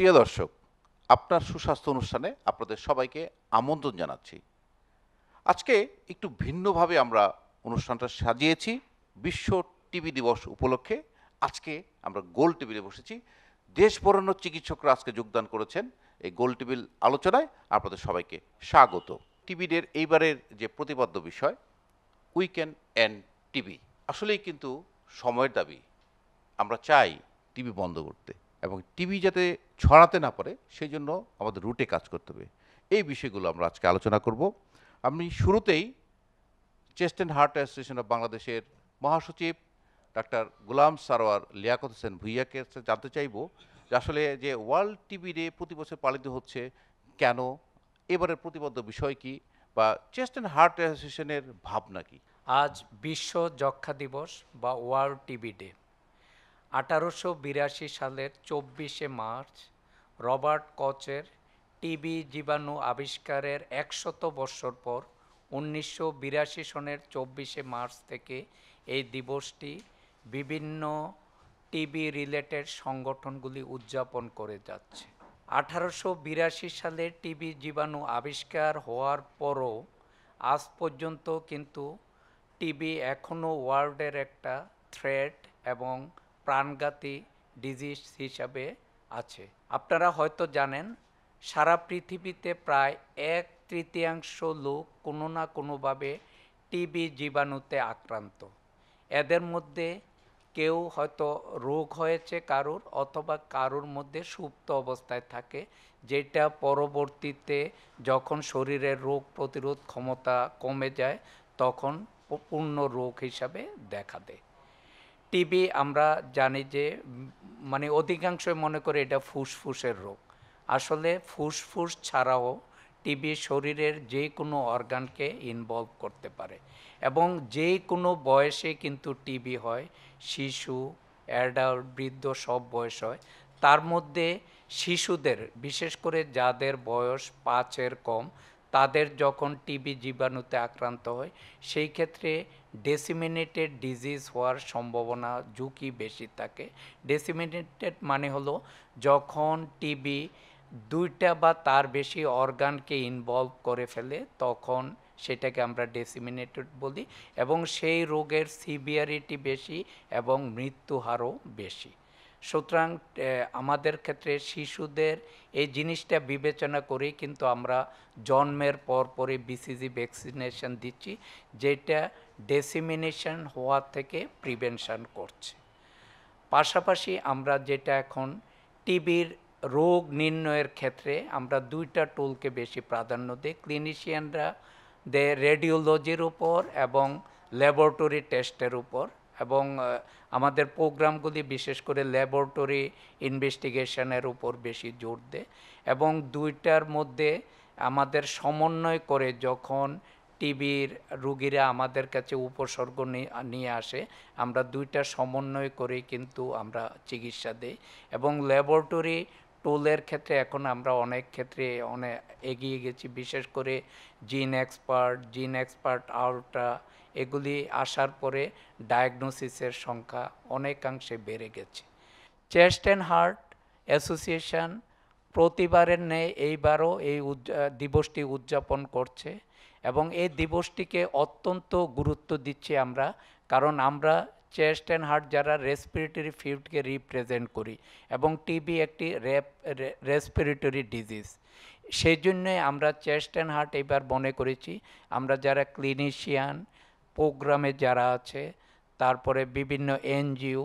প্রিয় দর্শক, আপনার সুস্বাস্থ্য অনুষ্ঠানে আপনাদের সবাইকে আমন্ত্রণ জানাচ্ছি। আজকে একটু ভিন্নভাবে আমরা অনুষ্ঠানটা সাজিয়েছি। বিশ্ব টিবি দিবস উপলক্ষে আজকে আমরা গোল টেবিলে বসেছি। দেশ বরেণ্য চিকিৎসকরা আজকে যোগদান করেছেন এই গোল টেবিল আলোচনায়। আপনাদের সবাইকে স্বাগত। টিবিদের এইবারের যে প্রতিপাদ্য বিষয়, উই ক্যান এন্ড টিবি। আসলেই কিন্তু সময়ের দাবি। আমরা চাই টিবি বন্ধ করতে, এবং টিবি যাতে ছড়াতে না পারে সেই জন্য আমাদের রুটে কাজ করতে হবে। এই বিষয়গুলো আমরা আজকে আলোচনা করব। আমি শুরুতেই chest and heart association of বাংলাদেশের মহাসচিব ডাক্তার গোলাম সারোয়ার লিয়াকত হোসেন ভুইয়াকে জানতে চাইব যে আসলে যে ওয়ার্ল্ড টিবি ডে প্রতি বছর পালিত হচ্ছে কেন, এবারের প্রতিবদ্ধ বিষয় কি, বা চেস্ট অ্যান্ড হার্ট অ্যাসোসিয়েশনের ভাবনা কি। আজ বিশ্ব যক্ষ্মা দিবস বা ওয়ার্ল্ড টিবি ডে। 1882 সালের 24শে মার্চ রবার্ট কচের টিবি জীবাণু আবিষ্কারের 100 বছর পর 1982 সনের 24শে মার্চ থেকে এই দিবসটি বিভিন্ন টিবি রিলেটেড সংগঠনগুলি উদযাপন করে যাচ্ছে। 1882 সালে টিবি জীবাণু আবিষ্কার হওয়ার পরও আজ পর্যন্ত কিন্তু টিবি এখনও ওয়ার্ল্ডের একটা থ্রেট এবং প্রাণঘাতী ডিজিজ হিসাবে আছে। আপনারা হয়তো জানেন, সারা পৃথিবীতে প্রায় 1/3 লোক কোনো না কোনোভাবে টিবি জীবাণুতে আক্রান্ত। এদের মধ্যে কেউ হয়তো রোগ হয়েছে কারুর, অথবা কারুর মধ্যে সুপ্ত অবস্থায় থাকে, যেটা পরবর্তীতে যখন শরীরের রোগ প্রতিরোধ ক্ষমতা কমে যায় তখন পূর্ণ রোগ হিসাবে দেখা দেয়। টিবি আমরা জানি যে মানে অধিকাংশই মনে করে এটা ফুসফুসের রোগ। আসলে ফুসফুস ছাড়াও টিবি শরীরের যে কোনো অর্গানকে ইনভলভ করতে পারে, এবং যে কোনো বয়সে কিন্তু টিবি হয়। শিশু, অ্যাডাল্ট, বৃদ্ধ সব বয়স হয়। তার মধ্যে শিশুদের, বিশেষ করে যাদের বয়স 5-এর কম, তাদের যখন টিবি জীবাণুতে আক্রান্ত হয় সেই ক্ষেত্রে ডেসিমিনেটেড ডিজিজ হওয়ার সম্ভাবনা, ঝুঁকি বেশি থাকে। ডেসিমিনেটেড মানে হলো যখন টিবি 2টা বা তার বেশি অর্গানকে ইনভলভ করে ফেলে তখন সেটাকে আমরা ডেসিমিনেটেড বলি, এবং সেই রোগের সিভিয়ারিটি বেশি এবং মৃত্যু হারও বেশি। সুতরাং আমাদের ক্ষেত্রে শিশুদের এই জিনিসটা বিবেচনা করেই কিন্তু আমরা জন্মের পরপরই বিসিজি ভ্যাকসিনেশন দিচ্ছি, যেটা ডেসিমিনেশন হওয়া থেকে প্রিভেনশন করছে। পাশাপাশি আমরা যেটা এখন টিবির রোগ নির্ণয়ের ক্ষেত্রে আমরা 2টা টুলকে বেশি প্রাধান্য দিই। ক্লিনিশিয়ানরা দেয় রেডিওলজির উপর এবং ল্যাবরেটরি টেস্টের উপর, এবং আমাদের প্রোগ্রামগুলি বিশেষ করে ল্যাবরেটরি ইনভেস্টিগেশনের উপর বেশি জোর দেয়। এবং 2টার মধ্যে আমাদের সমন্বয় করে যখন টিবির রুগীরা আমাদের কাছে উপসর্গ নিয়ে আসে, আমরা 2টা সমন্বয় করেই কিন্তু আমরা চিকিৎসা দিই। এবং ল্যাবরেটরি টুলের ক্ষেত্রে এখন আমরা অনেক ক্ষেত্রে অনেক এগিয়ে গেছি, বিশেষ করে জিন এক্সপার্ট আল্ট্রা এগুলি আসার পরে ডায়াগনোসিসের সংখ্যা অনেকাংশে বেড়ে গেছে। চেস্ট অ্যান্ড হার্ট অ্যাসোসিয়েশন প্রতিবারের ন্যায় এইবারও এই দিবসটি উদযাপন করছে, এবং এই দিবসটিকে অত্যন্ত গুরুত্ব দিচ্ছি আমরা, কারণ আমরা চেস্ট অ্যান্ড হার্ট যারা রেসপিরেটরি ফিল্ডকে রিপ্রেজেন্ট করি, এবং টিবি একটি রেসপিরেটরি ডিজিজ। সেই জন্যে আমরা চেস্ট অ্যান্ড হার্ট এবার মনে করেছি আমরা যারা ক্লিনিশিয়ান, প্রোগ্রামে যারা আছে, তারপরে বিভিন্ন এনজিও,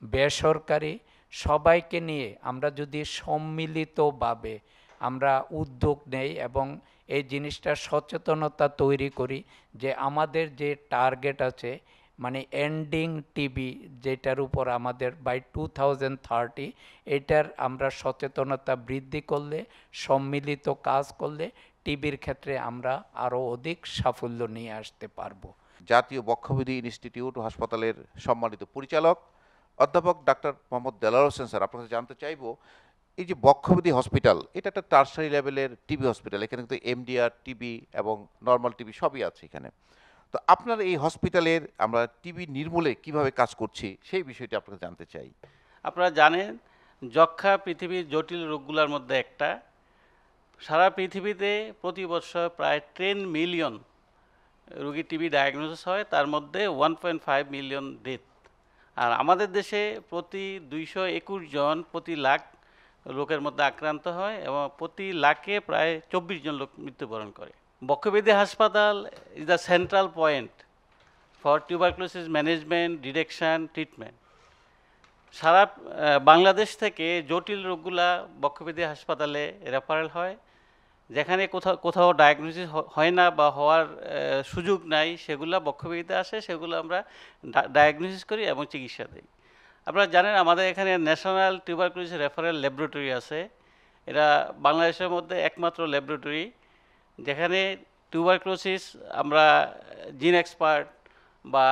বেসরকারি সবাইকে নিয়ে আমরা যদি সম্মিলিতভাবে আমরা উদ্যোগ নেই এবং এই জিনিসটা সচেতনতা তৈরি করি যে আমাদের যে টার্গেট আছে, মানে এন্ডিং টিবি, যেটার উপর আমাদের বাই 2030, এটার আমরা সচেতনতা বৃদ্ধি করলে, সম্মিলিত কাজ করলে টিবির ক্ষেত্রে আমরা আরও অধিক সাফল্য নিয়ে আসতে পারবো। জাতীয় বক্ষব্যাধি ইনস্টিটিউট ও হাসপাতালের সম্মানিত পরিচালক অধ্যাপক ডাক্তার মোহাম্মদ দেলাওয়ার হোসেন স্যার, আপনার কাছে জানতে চাইবো, এই যে বক্ষব্যাধি হসপিটাল, এটা একটা টারশারি লেভেলের টিবি হসপিটাল। এখানে কিন্তু এমডিআর, টিবি এবং নর্মাল টিবি সবই আছে এখানে। তো আপনার এই হসপিটালের আমরা টিবি নির্মূলে কিভাবে কাজ করছি সেই বিষয়টি আপনাকে জানতে চাই। আপনারা জানেন যক্ষ্মা পৃথিবীর জটিল রোগগুলোর মধ্যে একটা। সারা পৃথিবীতে প্রতি বছর প্রায় 10 মিলিয়ন রোগী টিবি ডায়াগনোসিস হয়, তার মধ্যে 1.5 মিলিয়ন ডেথ। আর আমাদের দেশে প্রতি 221 জন প্রতি লাখ লোকের মধ্যে আক্রান্ত হয় এবং প্রতি লাখে প্রায় 24 জন লোক মৃত্যুবরণ করে। বক্ষব্যাধি হাসপাতাল is the central point for tuberculosis management, detection, treatment. সারা বাংলাদেশ থেকে জটিল রোগগুলা বক্ষব্যাধি হাসপাতালে রেফারেল হয়। যেখানে কোথাও কোথাও ডায়াগনোসিস হয় না বা হওয়ার সুযোগ নাই, সেগুলো বক্ষব্যাধিতে আসে, সেগুলো আমরা ডায়াগনোসিস করি এবং চিকিৎসা দিই। আপনারা জানেন আমাদের এখানে ন্যাশনাল টিউবারকুলোসিস রেফারেল ল্যাবরেটরি আছে। এরা বাংলাদেশের মধ্যে একমাত্র ল্যাবরেটরি যেখানে টিউবারকুলোসিস আমরা জিন এক্সপার্ট বা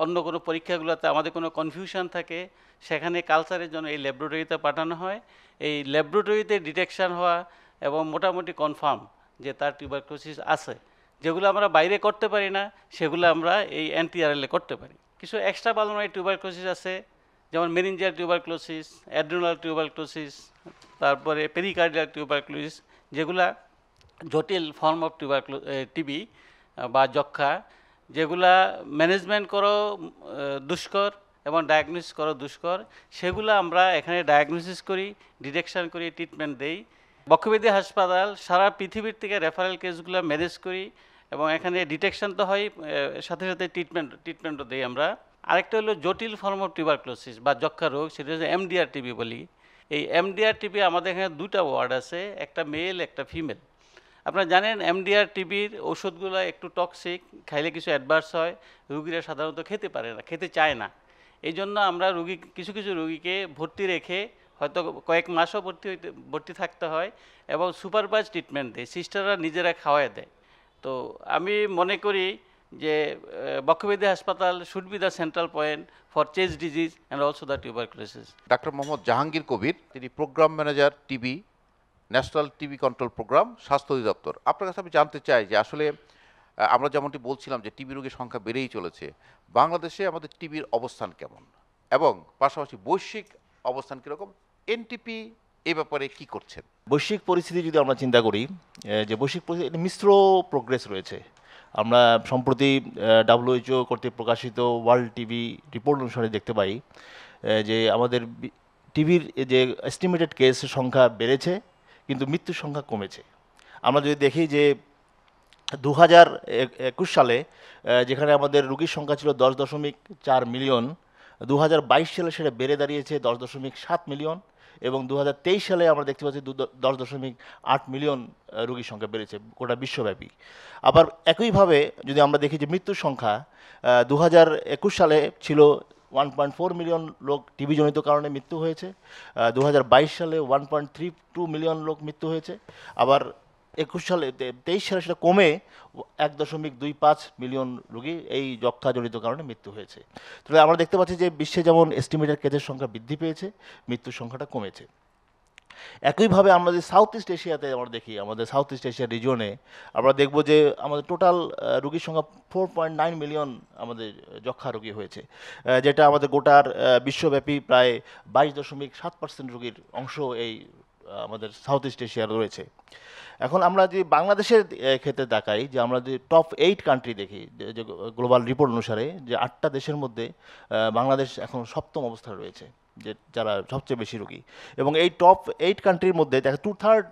অন্য কোনো পরীক্ষাগুলোতে আমাদের কোনো কনফিউশন থাকে, সেখানে কালচারের জন্য এই ল্যাবরেটরিতে পাঠানো হয়। এই ল্যাবরেটরিতে ডিটেকশন হওয়া এবং মোটামুটি কনফার্ম যে তার টিউবারকুলোসিস আছে, যেগুলো আমরা বাইরে করতে পারি না সেগুলো আমরা এই এনটিআরএলে করতে পারি। কিছু এক্সট্রা পালমোনারি টিউবারকুলোসিস আছে, যেমন মেনিনজিয়াল টিউবারকুলোসিস, অ্যাড্রিনাল টিউবারকুলোসিস, তারপরে পেরিকার্ডিয়াল টিউবারকুলোসিস, যেগুলা জটিল ফর্ম অফ টিবি বা যক্ষ্মা, যেগুলা ম্যানেজমেন্ট করো দুষ্কর এবং ডায়াগনোসিস করো দুষ্কর। সেগুলো আমরা এখানে ডায়াগনোসিস করি, ডিটেকশন করি, ট্রিটমেন্ট দেই। বক্ষব্যাধি হাসপাতাল সারা পৃথিবীর থেকে রেফারেল কেসগুলো ম্যানেজ করি এবং এখানে ডিটেকশন তো হয়, সাথে সাথে ট্রিটমেন্টও দিই আমরা। আরেকটা হলো জটিল ফর্ম অফ টিউবারকুলোসিস বা যক্ষ্মা রোগ, সেটা হচ্ছে এমডিআর টিবি বলি। এই এমডিআর টিবি আমাদের এখানে দুটা ওয়ার্ড আছে, একটা মেল একটা ফিমেল। আপনারা জানেন এমডিআর টিবির ওষুধগুলো একটু টক্সিক, খাইলে কিছু অ্যাডভার্স হয়, রুগীরা সাধারণত খেতে পারে না, খেতে চায় না। এই জন্য আমরা কিছু কিছু রুগীকে ভর্তি রেখে হয়তো কয়েক মাসও ভর্তি থাকতে হয় এবং সুপারভাইজ ট্রিটমেন্ট দেয়, সিস্টাররা নিজেরা খাওয়ায় দেয়। তো আমি মনে করি যে বক্ষব্যাধি হাসপাতাল should be the central point for chest disease and also the tuberculosis. ডাক্তার মোহাম্মদ জাহাঙ্গীর কবির, তিনি program manager TB, national TB control program, স্বাস্থ্য অধিদপ্তর। আপনার কাছে আমি জানতে চাই যে আসলে আমরা যেমনটি বলছিলাম যে টিবি রোগীর সংখ্যা বেড়েই চলেছে, বাংলাদেশে আমাদের টিবির অবস্থান কেমন এবং পাশাপাশি বৈশ্বিক অবস্থান কীরকম, এনটিপি এ ব্যাপারে কি করছেন? বৈশ্বিক পরিস্থিতি যদি আমরা চিন্তা করি, যে বৈশ্বিক পরিস্থিতি মিশ্র প্রোগ্রেস রয়েছে। আমরা সম্প্রতি WHO কর্তৃক প্রকাশিত ওয়ার্ল্ড টিবি রিপোর্ট অনুসারে দেখতে পাই যে আমাদের টিবির যে এস্টিমেটেড কেসের সংখ্যা বেড়েছে কিন্তু মৃত্যুর সংখ্যা কমেছে। আমরা যদি দেখি যে 2021 সালে যেখানে আমাদের রোগীর সংখ্যা ছিল 10.4 মিলিয়ন, 2022 সালে সেটা বেড়ে দাঁড়িয়েছে 10.7 মিলিয়ন এবং 2023 সালে আমরা দেখতে পাচ্ছি 10.8 মিলিয়ন রোগীর সংখ্যা বেড়েছে গোটা বিশ্বব্যাপী। আবার একইভাবে যদি আমরা দেখি যে মৃত্যুর সংখ্যা 2021 সালে ছিল 1.4 মিলিয়ন লোক টিবিজনিত কারণে মৃত্যু হয়েছে, 2022 সালে 1.32 মিলিয়ন লোক মৃত্যু হয়েছে, আবার 23 সালে সেটা কমে 1.25 মিলিয়ন রোগী এই যক্ষ্মাজনিত কারণে মৃত্যু হয়েছে। তাহলে আমরা দেখতে পাচ্ছি যে বিশ্বে যেমন এস্টিমেটেড কেসের সংখ্যা বৃদ্ধি পেয়েছে, মৃত্যুর সংখ্যাটা কমেছে। একইভাবে আমরা যদি সাউথ ইস্ট এশিয়াতে আমরা দেখি, আমাদের সাউথ ইস্ট এশিয়া রিজিয়নে আমরা দেখব যে আমাদের টোটাল রোগীর সংখ্যা 4.9 মিলিয়ন আমাদের যক্ষ্মা রোগী হয়েছে, যেটা আমাদের গোটার বিশ্বব্যাপী প্রায় 22.7% রোগীর অংশ এই আমাদের সাউথ ইস্ট এশিয়ার রয়েছে। এখন আমরা যদি বাংলাদেশের ক্ষেত্রে তাকাই, যে আমরা যদি টপ 8 কান্ট্রি দেখি, যে গ্লোবাল রিপোর্ট অনুসারে যে 8টা দেশের মধ্যে বাংলাদেশ এখন 7ম অবস্থায় রয়েছে, যে যারা সবচেয়ে বেশি রোগী। এবং এই টপ 8 কান্ট্রির মধ্যে দেখা 2/3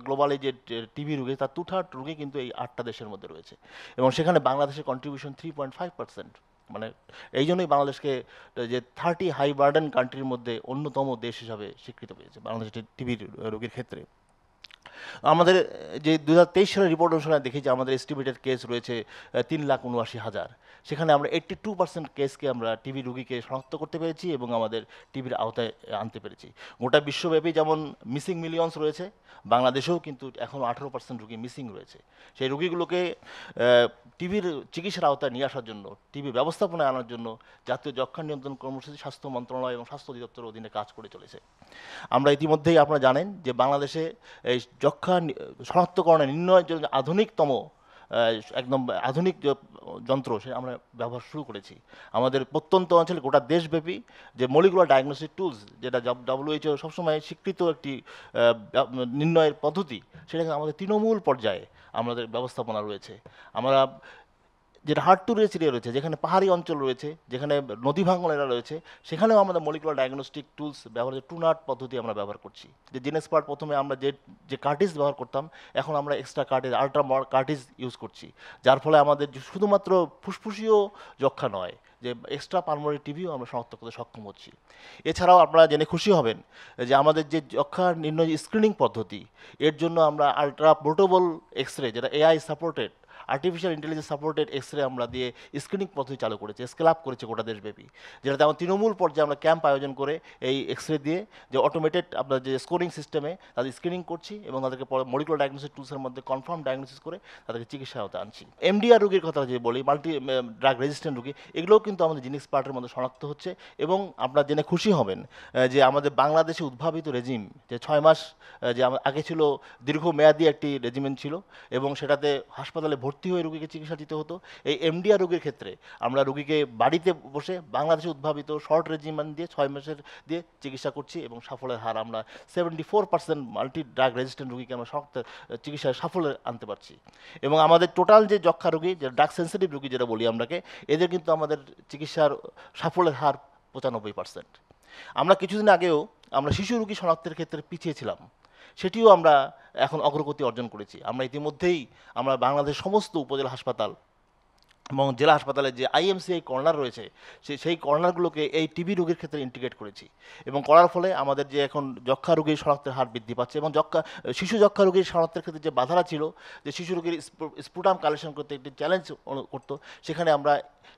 গ্লোবালে যে টিবি রোগী, তার 2/3 রোগী কিন্তু এই 8টা দেশের মধ্যে রয়েছে এবং সেখানে বাংলাদেশের কন্ট্রিবিউশন 3.5%। মানে এই জন্যই বাংলাদেশকে যে 30 হাই বার্ডেন কান্ট্রির মধ্যে অন্যতম দেশ হিসাবে স্বীকৃত পেয়েছে বাংলাদেশ টিবির রোগীর ক্ষেত্রে। আমাদের যে 2023 সালের রিপোর্ট অনুসারে দেখি যে আমাদের এস্টিমেটেড কেস রয়েছে 3,79,000, সেখানে আমরা 82% কেসকে আমরা টিবি রোগীকে শনাক্ত করতে পেরেছি এবং আমাদের টিবির আওতায় আনতে পেরেছি। গোটা বিশ্বব্যাপী যেমন মিসিং মিলিয়ন্স রয়েছে, বাংলাদেশেও কিন্তু এখনও 18% রোগী মিসিং রয়েছে। সেই রোগীগুলোকে টিবির চিকিৎসার আওতায় নিয়ে আসার জন্য, টিবি ব্যবস্থাপনায় আনার জন্য জাতীয় যক্ষ্মা নিয়ন্ত্রণ কর্মসূচি স্বাস্থ্য মন্ত্রণালয় এবং স্বাস্থ্য অধিদপ্তরের অধীনে কাজ করে চলেছে। আমরা ইতিমধ্যেই আপনারা জানেন যে বাংলাদেশে এই যক্ষ্মা শনাক্তকরণে নির্ণয়ের জন্য আধুনিকতম একদম আধুনিক যে যন্ত্র সে আমরা ব্যবহার শুরু করেছি। আমাদের প্রত্যন্ত অঞ্চলে গোটা দেশব্যাপী যে মলিকুলার ডায়াগনস্টিক টুলস, যেটা WHO সবসময় স্বীকৃত একটি নির্ণয়ের পদ্ধতি, সেটা কিন্তু আমাদের তৃণমূল পর্যায়ে আমাদের ব্যবস্থাপনা রয়েছে। আমরা যেটা হার্ড টু রিচ এরিয়া রয়েছে, যেখানে পাহাড়ি অঞ্চল রয়েছে, যেখানে নদী ভাঙন এরা রয়েছে, সেখানেও আমাদের মলিকুলার ডায়াগনস্টিক টুলস ব্যবহার, টুনাট পদ্ধতি আমরা ব্যবহার করছি। যে জিনেসপার্ট প্রথমে আমরা যে কার্টিজ ব্যবহার করতাম, এখন আমরা extra cartridge, ultra cartridge use করছি, যার ফলে আমাদের শুধুমাত্র ফুসফুসীয় যক্ষা নয়, যে এক্সট্রা পালমোনারি টিবিও আমরা শনাক্ত করতে সক্ষম হচ্ছি। এছাড়াও আপনারা জেনে খুশি হবেন যে আমাদের যে যক্ষা নির্ণয় স্ক্রিনিং পদ্ধতি, এর জন্য আমরা আলট্রা পোর্টেবল এক্সরে, যেটা AI supported, artificial intelligence supported x-ray আমরা দিয়ে স্ক্রিনিং পদ্ধতি চালু করেছি, স্কেল আপ করেছে গোটা দেশব্যাপী, যেটাতে আমার তৃণমূল পর্যায়ে আমরা ক্যাম্প আয়োজন করে এই এক্সরে দিয়ে যে অটোমেটেড আপনার যে স্কোরিং সিস্টেমে তাদের স্ক্রিনিং করছি এবং তাদেরকে পরে মলিকুলার ডায়াগনোসিস টুলসের মধ্যে কনফার্ম ডায়াগনোসিস করে তাদেরকে চিকিৎসা হতে আনছি। MDR রোগীর কথা যে বলি, মাল্টি ড্রাগ রেজিস্ট্যান্ট রোগী, এগুলোও কিন্তু আমাদের জিনেসপার্টের মধ্যে শনাক্ত হচ্ছে। এবং আপনারা জেনে খুশি হবেন যে আমাদের বাংলাদেশে উদ্ভাবিত রেজিম, যে 6 মাস যে আগে ছিল, দীর্ঘমেয়াদী একটি রেজিমেন্ট ছিল এবং সেটাতে হাসপাতালে ভর্তি হয়ে রোগীকে চিকিৎসা দিতে হতো। এই MDR রোগীর ক্ষেত্রে আমরা রোগীকে বাড়িতে বসে বাংলাদেশে উদ্ভাবিত শর্ট রেজিমেন্ট দিয়ে 6 মাসের দিয়ে চিকিৎসা করছি এবং সাফল্যের হার আমরা 74% মাল্টি ড্রাগ রেজিস্ট্যান্ট রোগীকে আমরা চিকিৎসায় সাফল্য আনতে পারছি। এবং আমাদের টোটাল যে যক্ষা রোগী, যে ড্রাগ সেন্সিটিভ রোগী যেটা বলি আমরাকে, এদের কিন্তু আমাদের চিকিৎসার সাফল্যের হার 95%। আমরা কিছুদিন আগেও আমরা শিশু রোগী শনাক্তের ক্ষেত্রে পিছিয়ে ছিলাম, সেটিও আমরা এখন অগ্রগতি অর্জন করেছি। আমরা ইতিমধ্যেই আমরা বাংলাদেশের সমস্ত উপজেলা হাসপাতাল এবং জেলা হাসপাতালে যে IMCI কর্নার রয়েছে, সেই কর্নারগুলোকে এই টিবি রোগীর ক্ষেত্রে ইন্টিগ্রেট করেছি এবং করার ফলে আমাদের যে এখন যক্ষা রোগীর শনাক্তের হার বৃদ্ধি পাচ্ছে এবং শিশু যক্ষা রোগীর শনাক্তের ক্ষেত্রে যে বাধারা ছিল, যে শিশু রোগীর স্পুটাম কালেকশন করতে একটি চ্যালেঞ্জ করতো, সেখানে আমরা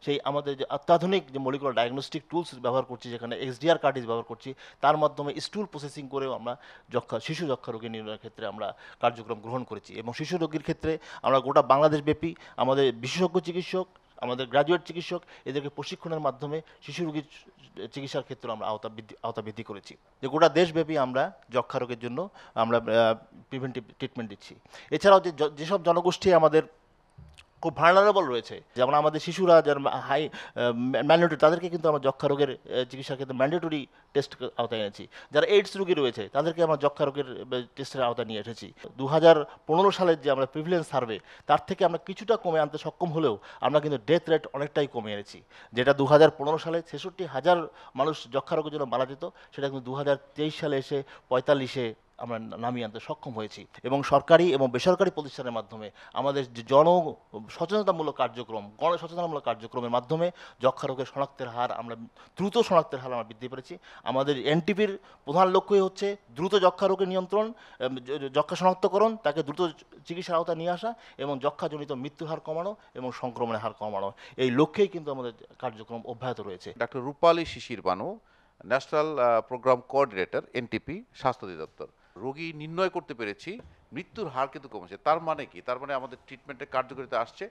সেই আমাদের যে অত্যাধুনিক যে মলিকুলার ডায়াগনস্টিক টুলস ব্যবহার করছি, যেখানে XDR কার্টিজ ব্যবহার করছি, তার মাধ্যমে স্টুল প্রসেসিং করেও আমরা শিশু যক্ষা রোগী নির্ণয়ের ক্ষেত্রে আমরা কার্যক্রম গ্রহণ করেছি। এবং শিশু রোগীর ক্ষেত্রে আমরা গোটা বাংলাদেশব্যাপী আমাদের বিশেষজ্ঞ চিকিৎসক, আমাদের গ্র্যাজুয়েট চিকিৎসক, এদেরকে প্রশিক্ষণের মাধ্যমে শিশু রোগীর চিকিৎসার ক্ষেত্রে আমরা আওতা বৃদ্ধি করেছি, যে গোটা দেশব্যাপী আমরা যক্ষা রোগের জন্য আমরা প্রিভেন্টিভ ট্রিটমেন্ট দিচ্ছি। এছাড়াও যেসব জনগোষ্ঠী আমাদের খুব ভার্নারেবল রয়েছে, যেমন আমাদের শিশুরা যারা হাই ম্যান্ডেটরি, তাদেরকে কিন্তু আমরা যক্ষা রোগের চিকিৎসার ক্ষেত্রে ম্যান্ডেটরি টেস্ট আওতায় এনেছি। যারা এইডস রোগী রয়েছে, তাদেরকে আমরা যক্ষা রোগের টেস্টের আওতায় নিয়ে এসেছি। 2015 সালের যে আমরা প্রিভিলেন্স সার্ভে, তার থেকে আমরা কিছুটা কমে আনতে সক্ষম হলেও আমরা কিন্তু ডেথ রেট অনেকটাই কমে এনেছি। যেটা 2015 সালে 66,000 মানুষ যক্ষা রোগের জন্য মারা যেত, সেটা কিন্তু 2023 সালে এসে 45-এ আমরা নামিয়ে আনতে সক্ষম হয়েছি। এবং সরকারি এবং বেসরকারি প্রতিষ্ঠানের মাধ্যমে আমাদের যে সচেতনতামূলক কার্যক্রম, গণসচেতনতামূলক কার্যক্রমের মাধ্যমে যক্ষা রোগের শনাক্তের হার আমরা দ্রুত শনাক্তের হার আমরা বৃদ্ধি করেছি। আমাদের NTPর প্রধান লক্ষ্যই হচ্ছে দ্রুত যক্ষা রোগের নিয়ন্ত্রণ, যক্ষা শনাক্তকরণ, তাকে দ্রুত চিকিৎসার আওতায় নিয়ে আসা এবং যক্ষাজনিত মৃত্যুর হার কমানো এবং সংক্রমণের হার কমানো, এই লক্ষ্যেই কিন্তু আমাদের কার্যক্রম অব্যাহত রয়েছে। Doctor Rupali Shishir Banu, national program coordinator, NTP, স্বাস্থ্য অধিদপ্তর। রোগী নির্ণয় করতে পেরেছি, মৃত্যুর হার কিন্তু কমেছে। তার মানে কি? তার মানে আমাদের ট্রিটমেন্টের কার্যকারিতা আসছে।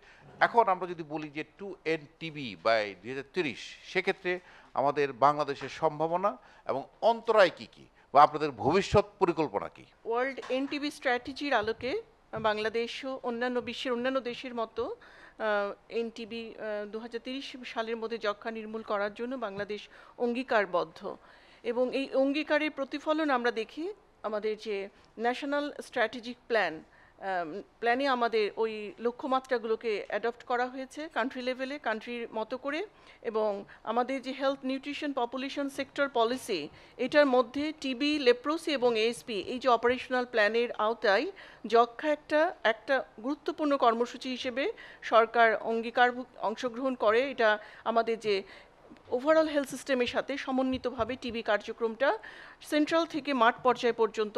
এখন আমরা যদি বলি যে 2 NTB বাই 2030, সেক্ষেত্রে আমাদের বাংলাদেশের সম্ভাবনা এবং অন্তরায় কি কি, বা আপনাদের ভবিষ্যৎ পরিকল্পনা কি? ওয়ার্ল্ড NTB স্ট্র্যাটেজির আলোকে বাংলাদেশও বিশ্বের অন্যান্য দেশের মতো NTB 2030 সালের মধ্যে যক্ষ্মা নির্মূল করার জন্য বাংলাদেশ অঙ্গীকারবদ্ধ। এবং এই অঙ্গীকারের প্রতিফলন আমরা দেখি আমাদের যে ন্যাশনাল স্ট্র্যাটেজিক প্ল্যানে আমাদের ওই লক্ষ্যমাত্রাগুলোকে অ্যাডপ্ট করা হয়েছে কান্ট্রি লেভেলে, কান্ট্রির মতো করে। এবং আমাদের যে health nutrition population sector policy, এটার মধ্যে টিবি, লেপ্রোসি এবং ASP, এই যে অপারেশনাল প্ল্যানের আওতায় যক্ষা একটা গুরুত্বপূর্ণ কর্মসূচি হিসেবে সরকার অংশগ্রহণ করে। এটা আমাদের যে ওভারঅল হেলথ সিস্টেমের সাথে সমন্বিতভাবে টিবি কার্যক্রমটা সেন্ট্রাল থেকে মাঠ পর্যায় পর্যন্ত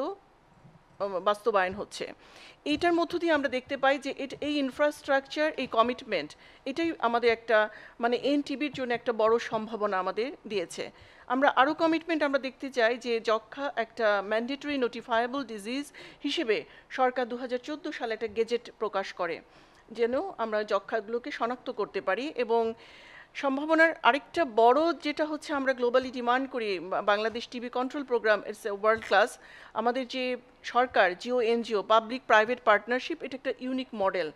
বাস্তবায়ন হচ্ছে। এইটার মধ্য দিয়ে আমরা দেখতে পাই যে এই ইনফ্রাস্ট্রাকচার, এই কমিটমেন্ট, এটাই আমাদের একটা মানে NTBর জন্য একটা বড় সম্ভাবনা আমাদের দিয়েছে। আমরা আরও কমিটমেন্ট আমরা দেখতে চাই যে যক্ষা একটা ম্যান্ডেটরি নোটিফায়েবল ডিজিজ হিসেবে সরকার 2014 সালে একটা গেজেট প্রকাশ করে, যেন আমরা যক্ষাগুলোকে শনাক্ত করতে পারি। এবং সম্ভাবনার আরেকটা বড় যেটা হচ্ছে আমরা গ্লোবালি ডিমান্ড করি, Bangladesh TB control program it's a world class. আমাদের যে সরকার, GO NGO, public private partnership, এটা একটা ইউনিক মডেল।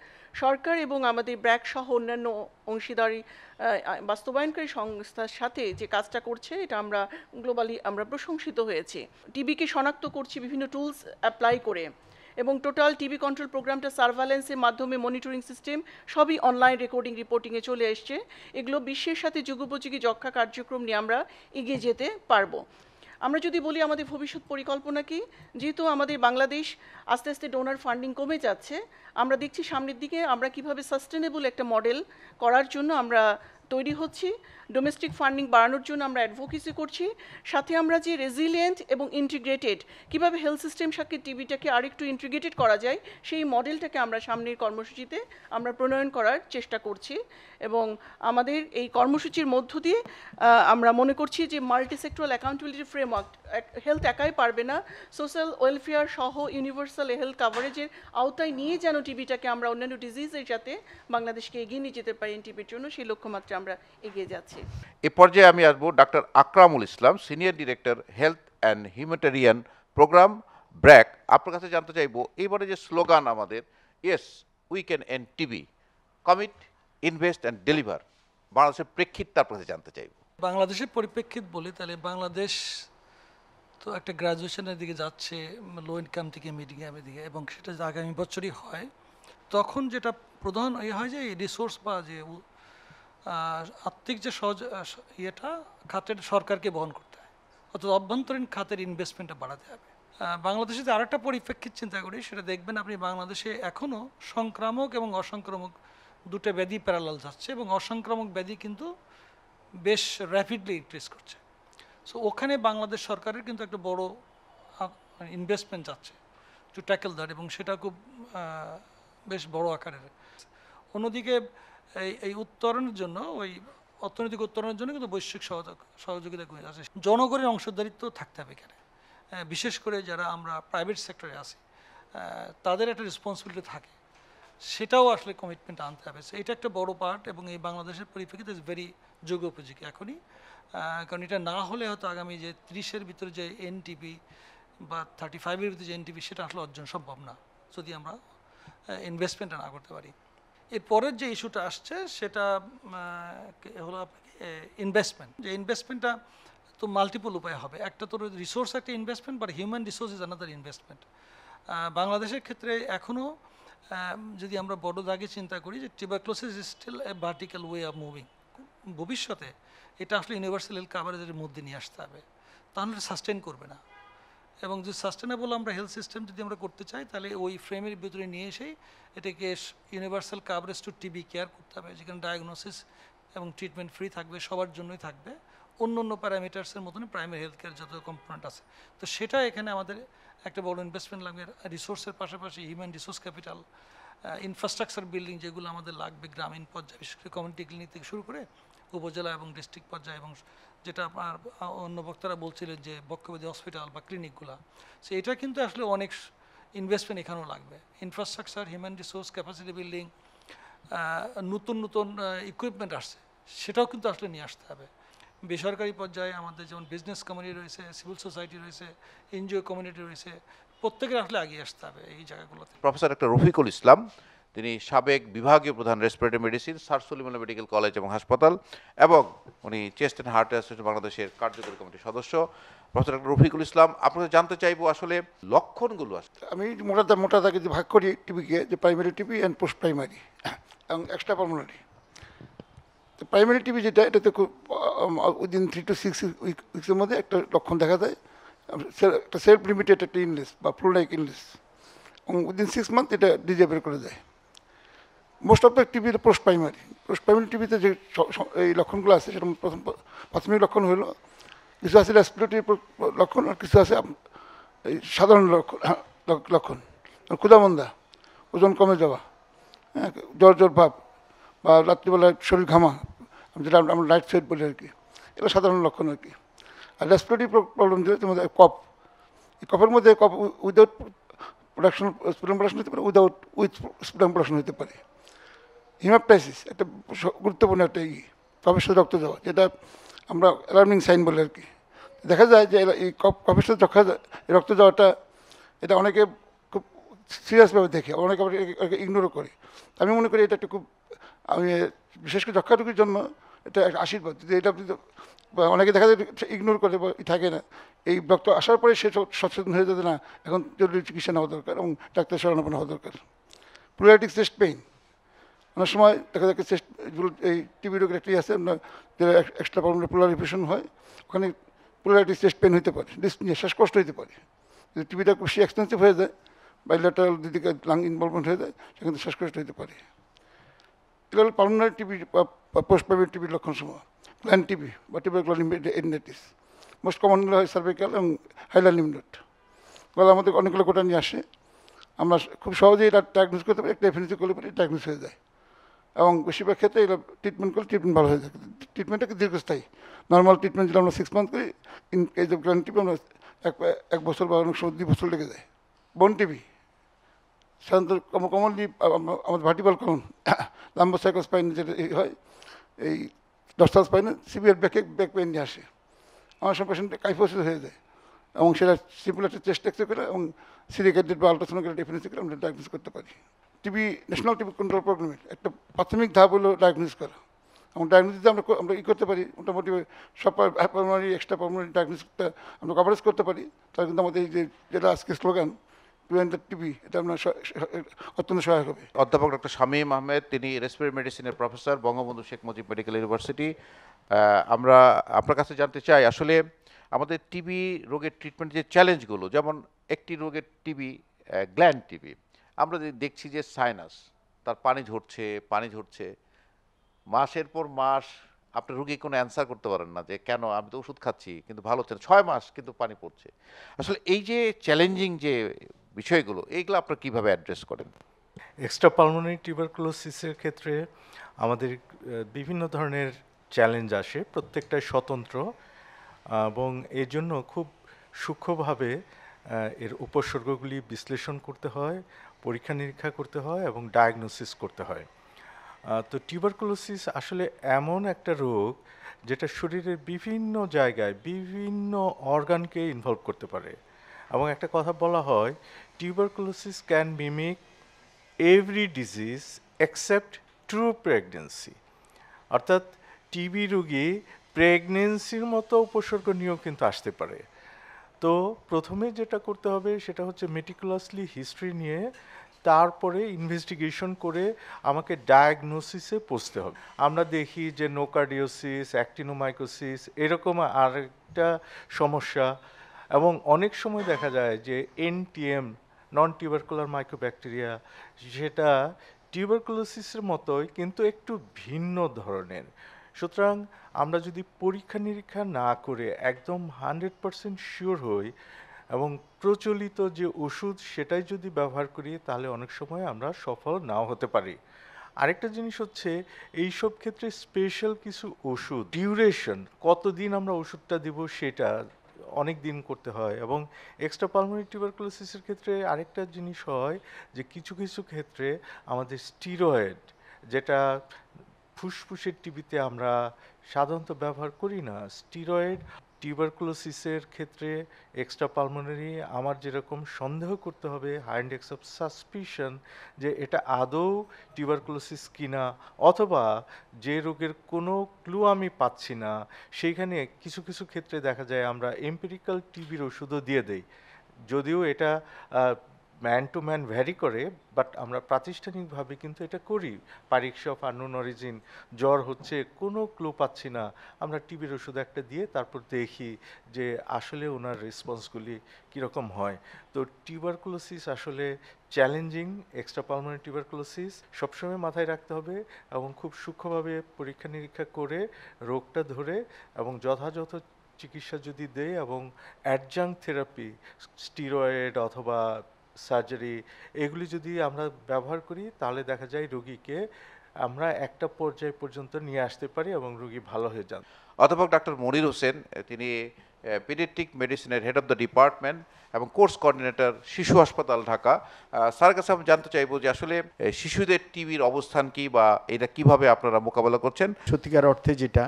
সরকার এবং আমাদের ব্র্যাক সহ অন্যান্য অংশীদারি বাস্তবায়নকারী সংস্থার সাথে যে কাজটা করছে, এটা আমরা গ্লোবালি আমরা প্রশংসিত হয়েছি। টিবিকে শনাক্ত করছি বিভিন্ন টুলস অ্যাপ্লাই করে, এবং টোটাল টিবি কন্ট্রোল প্রোগ্রামটা সার্ভালেন্সের মাধ্যমে, মনিটরিং সিস্টেম সবই অনলাইন রেকর্ডিং রিপোর্টিংয়ে চলে এসছে। এগুলো বিশ্বের সাথে যুগোপযোগী যক্ষ্মা কার্যক্রম নিয়ে আমরা এগিয়ে যেতে পারবো। আমরা যদি বলি আমাদের ভবিষ্যৎ পরিকল্পনা কি, যেহেতু আমাদের বাংলাদেশ আস্তে আস্তে ডোনার ফান্ডিং কমে যাচ্ছে, আমরা দেখছি সামনের দিকে আমরা কিভাবে সাস্টেনেবল একটা মডেল করার জন্য আমরা তৈরি হচ্ছি। ডোমেস্টিক ফান্ডিং বাড়ানোর জন্য আমরা অ্যাডভোকেসি করছি, সাথে আমরা যে রেজিলিয়েন্ট এবং ইন্টিগ্রেটেড, কীভাবে হেলথ সিস্টেম সাথে টিবিটাকে আরেকটু ইন্টিগ্রেটেড করা যায়, সেই মডেলটাকে আমরা সামনের কর্মসূচিতে আমরা প্রণয়ন করার চেষ্টা করছি। এবং আমাদের এই কর্মসূচির মধ্য দিয়ে আমরা মনে করছি যে multi sectoral accountability framework, health একাই পারবে না, সোশ্যাল ওয়েলফেয়ার সহ ইউনিভার্সাল হেলথ কাভারেজের আওতায় নিয়ে যেন টিবিটাকে আমরা অন্যান্য ডিজিজের সাথে বাংলাদেশকে এগিয়ে নিয়ে যেতে পারি টিবির জন্য, সেই লক্ষ্যমাত্রা আমরা এগিয়ে যাচ্ছি। এ পর্যায়ে আমি আসবো ডাক্তার Akramul Islam, senior director health and humanitarian program, BRAC. আপনার কাছে জানতে চাইবো এইবারে যে স্লোগান আমাদের, yes we can end TB, commit, invest and deliver, বাংলাদেশের প্রেক্ষিত তার কাছে জানতে চাইবো। বাংলাদেশের পরিপ্রেক্ষিত বলি তাহলে বাংলাদেশ তো একটা গ্রাজুয়েশনের দিকে যাচ্ছে, লো ইনকাম থেকে মিডিয়ামের দিকে, এবং সেটা যদি আগামী বছরই হয়, তখন যেটা প্রধান হয় যে রিসোর্স বা যে আর্থিক যে ইয়েটা খাতের সরকারকে বহন করতে হয়, অর্থাৎ অভ্যন্তরীণ খাতের ইনভেস্টমেন্টটা বাড়াতে হবে। বাংলাদেশে যে আরেকটা পরিপ্রেক্ষিত চিন্তা করি, সেটা দেখবেন আপনি বাংলাদেশে এখনও সংক্রামক এবং অসংক্রামক দুটো ব্যাধি প্যারালাল যাচ্ছে, এবং অসংক্রামক ব্যাধি কিন্তু বেশ র্যাপিডলি ইনক্রিজ করছে। সো ওখানে বাংলাদেশ সরকারের কিন্তু একটা বড় ইনভেস্টমেন্ট যাচ্ছে টু ট্যাকেল দ্যাট, এবং সেটা খুব বেশ বড় আকারের। অন্যদিকে এই উত্তরণের জন্য, ওই অর্থনৈতিক উত্তরণের জন্য কিন্তু বৈশ্বিক সহযোগিতা কমে যাচ্ছে। জনগণের অংশীদারিত্ব থাকতে হবে এখানে, বিশেষ করে যারা আমরা প্রাইভেট সেক্টরে আছি তাদের একটা রেসপন্সিবিলিটি থাকে, সেটাও আসলে কমিটমেন্ট আনতে হবে। এটা একটা বড় পার্ট, এবং এই বাংলাদেশের পরিপ্রেক্ষিতে ইজ ভেরি যুগোপযোগী এখনই, কারণ এটা না হলে হয়তো আগামী যে 30-এর ভিতরে যে এনটিপি বা 35-এর ভিতরে যে এনটিপি, সেটা আসলে অর্জন সম্ভব না যদি আমরা ইনভেস্টমেন্টটা না করতে পারি। এরপরের যে ইস্যুটা আসছে সেটা হলো ইনভেস্টমেন্ট। যে ইনভেস্টমেন্টটা তো মাল্টিপল উপায় হবে, একটা তো রিসোর্স একটা investment, but human resource is another investment. বাংলাদেশের ক্ষেত্রে এখনও যদি আমরা বড় দাগে চিন্তা করি যে tuberculosis is still a vertical way of moving, ভবিষ্যতে এটা আসলে ইউনিভার্সাল হেলথ কাভারেজের মধ্যে নিয়ে আসতে হবে, তাহলে সাস্টেন করবে না। এবং যে সাস্টেনেবল আমরা হেলথ সিস্টেম যদি আমরা করতে চাই, তাহলে ওই ফ্রেমের ভিতরে নিয়ে এসেই এটাকে universal coverage to TB care করতে হবে, যেখানে ডায়াগনোসিস এবং ট্রিটমেন্ট ফ্রি থাকবে, সবার জন্যই থাকবে, অন্য অন্য প্যারামিটার্সের মতনই প্রাইমারি হেলথ কেয়ার যত কম্পোনেন্ট আছে। তো সেটা এখানে আমাদের একটা বড় ইনভেস্টমেন্ট লাগবে। রিসোর্সের পাশাপাশি human resource capital, infrastructure building যেগুলো আমাদের লাগবে গ্রামীণ পর্যায়ে, বিশেষ করে কমিউনিটি ক্লিনিক থেকে শুরু করে উপজেলা এবং ডিস্ট্রিক্ট পর্যায়ে, এবং যেটা আপনার অন্য বক্তারা বলছিলেন যে বক্ষব্যাধি হসপিটাল বা ক্লিনিকগুলো, সো এটা কিন্তু আসলে অনেক ইনভেস্টমেন্ট এখানেও লাগবে। Infrastructure, human resource, capacity building, নতুন নতুন ইকুইপমেন্ট আসছে, সেটাও কিন্তু আসলে নিয়ে আসতে হবে। বেসরকারি পর্যায়ে আমাদের যেমন বিজনেস কমিউনিটি রয়েছে, সিভিল সোসাইটি রয়েছে, এনজিও কমিউনিটি রয়েছে, প্রত্যেকের আসলে এগিয়ে আসতে হবে এই জায়গাগুলোতে। প্রফেসর ডক্টর রফিকুল ইসলাম, তিনি সাবেক বিভাগীয় প্রধান respiratory medicine, sir Salimullah medical college এবং হাসপাতাল, এবং উনি চেস্ট অ্যান্ড হার্ট অ্যাসোসিয়েশন বাংলাদেশের কার্যকরী কমিটির সদস্য। প্রফেসর ডক্টর রফিকুল ইসলাম, আপনাকে জানতে চাইবো আসলে লক্ষণগুলো আসলে। আমি মোটা দাগে যদি ভাগ করি টিবিকে, যে primary TB and post primary এবং এক্সট্রা পালমোনারি। তো প্রাইমারি টিবি যেটা, এটাতে খুব উইদিন 3 to 6 উইক্সের মধ্যে একটা লক্ষণ দেখা যায়, একটা সেলফ লিমিটেড একটা ইনলেস বা ফ্লু-লাইক ইনলেস, এবং উইদিন 6 মান্থ এটা ডিজেবল করে দেয়। Most of the TV post primary টিভিতে যে এই লক্ষণগুলো আছে, সেটা প্রাথমিক লক্ষণ হলো কিছু আছে রেসপিরেটরি লক্ষণ, আর কিছু আছে এই সাধারণ লক্ষণ, ক্ষুধামন্দা, ওজন কমে যাওয়া, হ্যাঁ, জ্বর ভাব, বা রাত্রিবেলায় শরীর ঘামা, যেটা আমরা নাইট সোয়েট বলি আর কি, এটা সাধারণ লক্ষণ আর কি। আর রেসপিরেটরি প্রবলেম যেটা মধ্যে কফ, এই কফের মধ্যে কফ উইদাউট প্রোডাকশন, স্পুটাম প্রোডাকশন হতে পারে, উইথ স্পুটাম প্রোডাকশন হতে পারে। হিমাপটাইসিস একটা গুরুত্বপূর্ণ একটা কফের সাথে রক্ত যাওয়া, যেটা আমরা অ্যালার্মিং সাইন বলি আর কি। দেখা যায় যে এই কফের সাথে রক্ত যাওয়াটা এটা অনেকে খুব সিরিয়াসভাবে দেখে, অনেকে আবার ইগনোরও করে। আমি মনে করি এটা একটা খুব, আমি বিশেষ করে যক্ষা রোগীর জন্য এটা একটা আশীর্বাদ। যদি এটা আপনি অনেকে দেখা যায় ইগনোর করে বা থাকে না, এই রক্ত আসার পরে সে সচেতন হয়ে যাবে, না এখন জরুরি চিকিৎসা নেওয়া দরকার এবং ডাক্তার শরণাপন্ন হওয়া দরকার। প্লুরাইটিক চেস্ট পেইন, অনেক সময় দেখা যায় চেস্ট, এই টিবি রোগের একটি আছে যেটা এক্সট্রা পালমোনারি প্লুরালিফেশন হয়, ওখানে প্লুরাইটিক চেস্ট পেইন হতে পারে, ডিসনিয়া, শ্বাসকষ্ট হতে পারে। যদি টিবিটা বেশি এক্সপেন্সিভ হয়ে যায়, বাইলেটারাল দিকে লাং ইনভলভমেন্ট হয়ে যায়, সেখানে শ্বাসকষ্ট হতে পারে। এটা হলো পালমোনারি টিবি বা পোস্ট প্রাইমারি টিবির লক্ষণসমূহ। প্ল্যান টিবি বা টিউবারকুলার এন্ডেটিস মোস্ট কমনলি হয় সার্ভাইকাল এবং হাইলার লিম্ফ নোড। গলা আমাদের অনেকগুলো কোটা নিয়ে আসে, আমরা খুব সহজেই এটা ডায়াগনোস করতে পারি, একটা এফএনসি করলে পরে ডায়াগনোস হয়ে যায় এবং বেশিরভাগ ক্ষেত্রে এটা ট্রিটমেন্ট করলে ট্রিটমেন্ট ভালো হয়ে যায়। ট্রিটমেন্টটা দীর্ঘস্থায়ী। নর্মাল ট্রিটমেন্ট যেটা আমরা 6 মান্থ করি, in case of plan TB আমরা 1 বছর বা অনেক সময় 2 বছর লেগে যায়। বোন টিবি সাধারণত কমনলি আমাদের ভার্টিবাল কলন লাম্বোসাইকোস্পাইন যেটা হয়, এই ডর্সাল স্পাইনে সিভিয়ার ব্যাক পেইন নিয়ে আসে। আমার সব পেশেন্ট কাইফোসিস হয়ে যায় এবং সেটা সিম্পল একটা চেস্ট এক্সরে করে এবং সিলিকেটেড বা আলট্রাসোনোগ্রাফি ডেফিনেসি করে আমরা ডায়াগনোস করতে পারি। টিবি ন্যাশনাল টিবি কন্ট্রোল প্রোগ্রামের একটা প্রাথমিক ধাপ হলো ডায়াগনোস করা এবং ডায়াগনোসিসে আমরা করতে পারি মোটামুটি সব পালমোনারি এক্সট্রা পালমোনারি ডায়াগনোসিসটা আমরা কভারেজ করতে পারি। তাহলে কিন্তু আমাদের এই যেটা আজকে স্লোগান প্রিভেন্ট দ্য টিবি, এটা আমরা অত্যন্ত সহায়ক হবে। অধ্যাপক ডক্টর শামীম আহমেদ, তিনি রেসপিরেটরি মেডিসিনের professor, Bangabandhu Sheikh Mujib medical university. আমরা আপনার কাছে জানতে চাই আসলে আমাদের টিবি রোগের ট্রিটমেন্ট যে চ্যালেঞ্জগুলো, যেমন একটি রোগের টিবি গ্ল্যান্ড টিবি, আমরা দেখছি যে সাইনাস, তার পানি ঝরছে মাসের পর মাস, আপনার রোগী কোনো অ্যান্সার করতে পারেন না যে কেন, আমি তো ওষুধ খাচ্ছি কিন্তু ভালো হচ্ছে না, 6 মাস কিন্তু পানি পড়ছে। আসলে এই যে চ্যালেঞ্জিং যে বিষয়গুলো, এইগুলো আপনারা কীভাবে অ্যাড্রেস করেন? এক্সট্রা পালমোনারি টিউবারকুলোসিসের ক্ষেত্রে আমাদের বিভিন্ন ধরনের চ্যালেঞ্জ আসে, প্রত্যেকটাই স্বতন্ত্র এবং এর জন্য খুব সূক্ষ্মভাবে এর উপসর্গগুলি বিশ্লেষণ করতে হয়, পরীক্ষা নিরীক্ষা করতে হয় এবং ডায়াগনোসিস করতে হয়। তো টিউবারকুলোসিস আসলে এমন একটা রোগ যেটা শরীরের বিভিন্ন জায়গায় বিভিন্ন অর্গানকে ইনভলভ করতে পারে এবং একটা কথা বলা হয়, tuberculosis can mimic every disease except true pregnancy. অর্থাৎ টিবি রোগী প্রেগনেন্সির মতো উপসর্গ নিয়েও কিন্তু আসতে পারে। তো প্রথমে যেটা করতে হবে সেটা হচ্ছে মেটিকুলাসলি হিস্ট্রি নিয়ে তারপরে ইনভেস্টিগেশন করে আমাকে ডায়াগনোসিসে পৌঁছতে হবে। আমরা দেখি যে নোকার্ডিওসিস, অ্যাক্টিনোমাইকোসিস এরকম আরেকটা সমস্যা, এবং অনেক সময় দেখা যায় যে এনটিএম, নন টিউবারকুলার মাইক্রোব্যাকটেরিয়া, সেটা টিউবারকুলোসিসের মতোই কিন্তু একটু ভিন্ন ধরনের। সুতরাং আমরা যদি পরীক্ষা নিরীক্ষা না করে একদম 100% শিওর হই এবং প্রচলিত যে ওষুধ সেটাই যদি ব্যবহার করি, তাহলে অনেক সময় আমরা সফল নাও হতে পারি। আরেকটা জিনিস হচ্ছে, এইসব ক্ষেত্রে স্পেশাল কিছু ওষুধ ডিউরেশন, কতদিন আমরা ওষুধটা দিব সেটা অনেক দিন করতে হয়। এবং এক্সট্রা পালমোনারি টিউবারকুলোসিসের ক্ষেত্রে আরেকটা জিনিস হয় যে কিছু কিছু ক্ষেত্রে আমাদের স্টিরয়েড, যেটা ফুসফুসের টিবিতে আমরা সাধারণত ব্যবহার করি না, স্টিরয়েড টিউবারকুলোসিসের ক্ষেত্রে এক্সট্রা পালমোনারি আমার যেরকম সন্দেহ করতে হবে, হাই ইন্ডেক্স অফ সাসপিশন, যে এটা আদৌ টিউবারকুলোসিস কিনা, অথবা যে রোগের কোনো ক্লু আমি পাচ্ছি না, সেইখানে কিছু কিছু ক্ষেত্রে দেখা যায় আমরা এম্পিরিক্যাল টিবির ওষুধও দিয়ে দেই, যদিও এটা ম্যান টু ম্যান ভ্যারি করে, বাট আমরা প্রাতিষ্ঠানিকভাবে কিন্তু এটা করি। পারিক্স অফ আননোন অরিজিন, জ্বর হচ্ছে, কোনো ক্লু পাচ্ছি না, আমরা টিবির ওষুধ একটা দিয়ে তারপর দেখি যে আসলে ওনার রেসপন্সগুলি কীরকম হয়। তো টিউবারকুলোসিস আসলে চ্যালেঞ্জিং। এক্সট্রা পালমোনারি টিউবারকুলোসিস সবসময় মাথায় রাখতে হবে এবং খুব সূক্ষ্মভাবে পরীক্ষা নিরীক্ষা করে রোগটা ধরে এবং যথাযথ চিকিৎসা যদি দেয় এবং অ্যাডজাঙ্ক থেরাপি, স্টিরয়েড অথবা সার্জারি, এগুলি যদি আমরা ব্যবহার করি, তাহলে দেখা যায় রোগীকে আমরা একটা পর্যায় পর্যন্ত নিয়ে আসতে পারি এবং রোগী ভালো হয়ে যান। অধ্যাপক ডাক্তার মনির হোসেন, তিনি পেডিয়াট্রিক মেডিসিনের হেড অফ দ্য ডিপার্টমেন্ট এবং কোর্স কোঅর্ডিনেটর শিশু হাসপাতাল ঢাকা। স্যারের কাছে আমি জানতে চাইবো যে আসলে শিশুদের টিবির অবস্থান কি বা এটা কিভাবে আপনারা মোকাবেলা করছেন। সত্যিকার অর্থে যেটা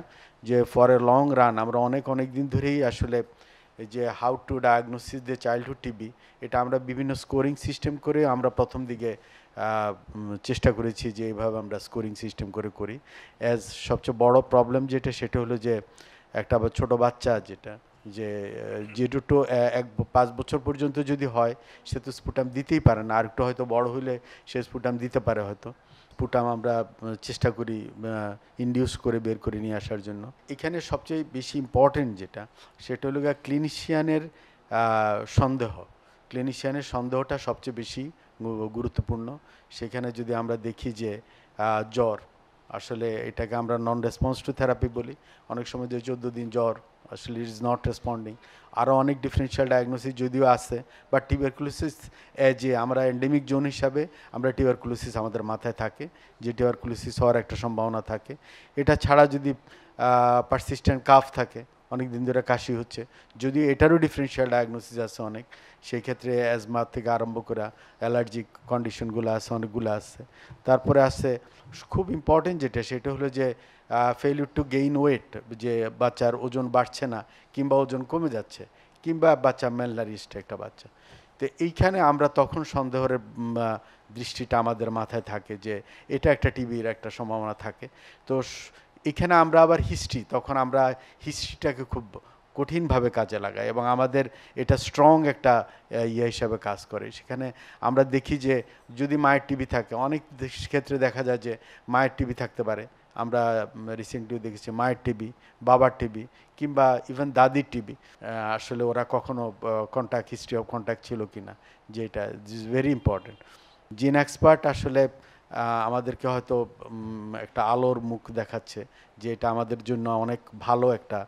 যে ফর এ লং রান আমরা অনেক দিন ধরেই আসলে এই যে how to diagnosis the childhood TB, এটা আমরা বিভিন্ন স্কোরিং সিস্টেম করে আমরা প্রথম দিকে চেষ্টা করেছি যে এইভাবে আমরা স্কোরিং সিস্টেম করে করি। অ্যাজ সবচেয়ে বড় প্রবলেম যেটা সেটা হলো যে একটা ছোট বাচ্চা যে দুটো 5 বছর পর্যন্ত যদি হয় সে তো স্পুটাম দিতেই পারে না, আর একটু হয়তো বড় হলে সে স্পুটাম দিতে পারে হয়তো। স্পুটাম আমরা চেষ্টা করি ইনডিউস করে বের করে নিয়ে আসার জন্য। এখানে সবচেয়ে বেশি ইম্পর্টেন্ট যেটা সেটা হলো ক্লিনিশিয়ানের সন্দেহটা সবচেয়ে বেশি গুরুত্বপূর্ণ। সেখানে যদি আমরা দেখি যে জ্বর, আসলে এটাকে আমরা নন রেসপন্স টু থেরাপি বলি, অনেক সময় যে 14 দিন জ্বর আসলে ইট ইজ নট রেসপন্ডিং। আরও অনেক ডিফারেন্সিয়াল ডায়াগনোসিস যদিও আছে, বাট টিউবারকুলোসিস যে আমরা এন্ডেমিক জোন হিসাবে আমরা টিউবারকুলোসিস আমাদের মাথায় থাকে যে টিউবারকুলোসিস হওয়ার একটা সম্ভাবনা থাকে। এটা ছাড়া যদি পারসিস্টেন্ট কাফ থাকে, অনেক দিন ধরে কাশি হচ্ছে, যদিও এটারও ডিফারেন্সিয়াল ডায়াগনোসিস আছে অনেক, সেই ক্ষেত্রে অ্যাজমা থেকে আরম্ভ করে অ্যালার্জিক কন্ডিশনগুলো আছে, অনেকগুলো আছে। তারপরে আছে খুব ইম্পর্টেন্ট যেটা সেটা হলো যে ফেলিউর টু গেইন ওয়েট, যে বাচ্চার ওজন বাড়ছে না কিংবা ওজন কমে যাচ্ছে, কিংবা বাচ্চা ম্যালনারিস্ট একটা বাচ্চা। তো এইখানে আমরা তখন সন্দেহের দৃষ্টিটা আমাদের মাথায় থাকে যে এটা একটা টিবির একটা সম্ভাবনা থাকে। তো এখানে আমরা আবার তখন আমরা হিস্ট্রিটাকে খুব কঠিনভাবে কাজে লাগাই এবং আমাদের এটা স্ট্রং একটা হিসাবে কাজ করে। সেখানে আমরা দেখি যে যদি মায়ের টিবি থাকে, অনেক ক্ষেত্রে দেখা যায় যে মায়ের টিবি থাকতে পারে। আমরা রিসেন্টলি দেখেছি মায়ের টিবি, বাবার টিবি কিংবা ইভেন দাদির টিবি, আসলে ওরা কখনো হিস্ট্রি অফ কন্ট্যাক্ট ছিল কি না, যে এটা is very important. Gene expert আসলে আমাদেরকে হয়তো একটা আলোর মুখ দেখাচ্ছে যে এটা আমাদের জন্য অনেক ভালো একটা,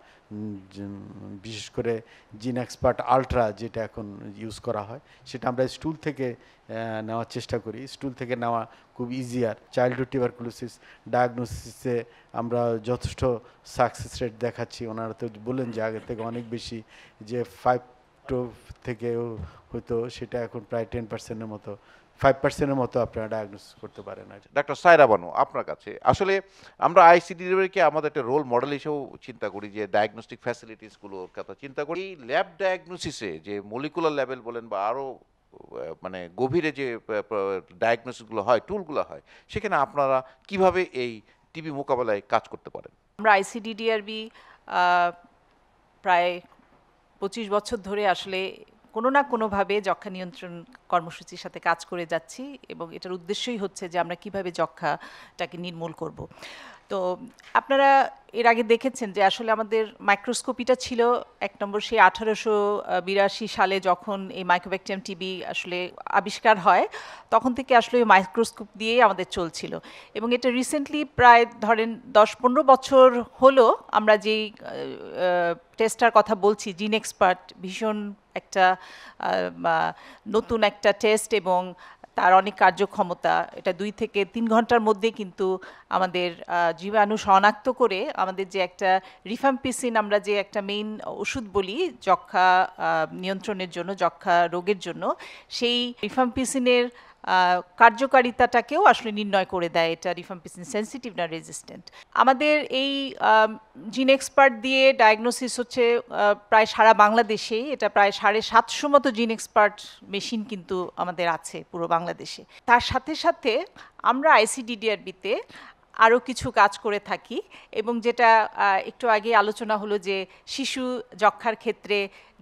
বিশেষ করে জিন এক্সপার্ট আলট্রা যেটা এখন ইউজ করা হয়, সেটা আমরা স্টুল থেকে নেওয়ার চেষ্টা করি। স্টুল থেকে নেওয়া খুব ইজিয়ার। চাইল্ডহুড টিউবারকুলোসিস ডায়াগনোসিসে আমরা যথেষ্ট সাকসেস রেট দেখাচ্ছি। ওনারা তো বললেন যে আগে থেকে অনেক বেশি, যে 5 থেকে হয়তো সেটা এখন প্রায় 10%-এর মতো, 5%-এর মতো আপনারা ডায়াগনোসিস করতে পারেন। ডাক্তার সায়রা বানু, আপনার কাছে আসলে আমরা আইসিডিকে আমাদের একটা রোল মডেল হিসেবেও চিন্তা করি, যে ডায়াগনস্টিক ফ্যাসিলিটিসগুলোর কথা চিন্তা করি। ল্যাব ডায়াগনোসিসে যে মলিকুলার লেভেল বলেন বা আরও মানে গভীরে যে ডায়াগনোসিসগুলো হয়, টুলগুলো হয়, সেখানে আপনারা কিভাবে এই টিবি মোকাবেলায় কাজ করতে পারেন? আমরা আইসিডিডিআরবি প্রায় 25 বছর ধরে আসলে কোনো না কোনোভাবে যক্ষ্মা নিয়ন্ত্রণ কর্মসূচির সাথে কাজ করে যাচ্ছি, এবং এটার উদ্দেশ্যই হচ্ছে যে আমরা কিভাবে যক্ষ্মাটাকে নির্মূল করব। তো আপনারা এর আগে দেখেছেন যে আসলে আমাদের মাইক্রোস্কোপিটা ছিল এক নম্বর সেই 1882 সালে যখন এই মাইক্রোব্যাকটেরিয়াম টিবি আসলে আবিষ্কার হয়, তখন থেকে আসলে ওই মাইক্রোস্কোপ দিয়েই আমাদের চলছিল। এবং এটা রিসেন্টলি প্রায় ধরেন 10-15 বছর হলো আমরা যেই টেস্টটার কথা বলছি, জিন এক্সপার্ট, ভীষণ একটা নতুন একটা টেস্ট এবং তার অনেক কার্যক্ষমতা। এটা 2 থেকে 3 ঘন্টার মধ্যে কিন্তু আমাদের জীবাণু শনাক্ত করে আমাদের যে একটা রিফাম্পিসিন, আমরা যে একটা মেইন ওষুধ বলি যক্ষ্মা নিয়ন্ত্রণের জন্য, যক্ষ্মা রোগের জন্য, সেই রিফাম্পিসিনের কার্যকারিতাটাকেও আসলে নির্ণয় করে দেয়, এটা রিফাম্পিসিন সেন্সিটিভ না রেজিস্ট্যান্ট। আমাদের এই জিন এক্সপার্ট দিয়ে ডায়াগনোসিস হচ্ছে প্রায় সারা বাংলাদেশেই, এটা প্রায় 750 মতো জিন এক্সপার্ট মেশিন কিন্তু আমাদের আছে পুরো বাংলাদেশে। তার সাথে সাথে আমরা আইসিডিডিআরবিতে আরও কিছু কাজ করে থাকি, এবং যেটা একটু আগে আলোচনা হলো যে শিশু যক্ষ্মার ক্ষেত্রে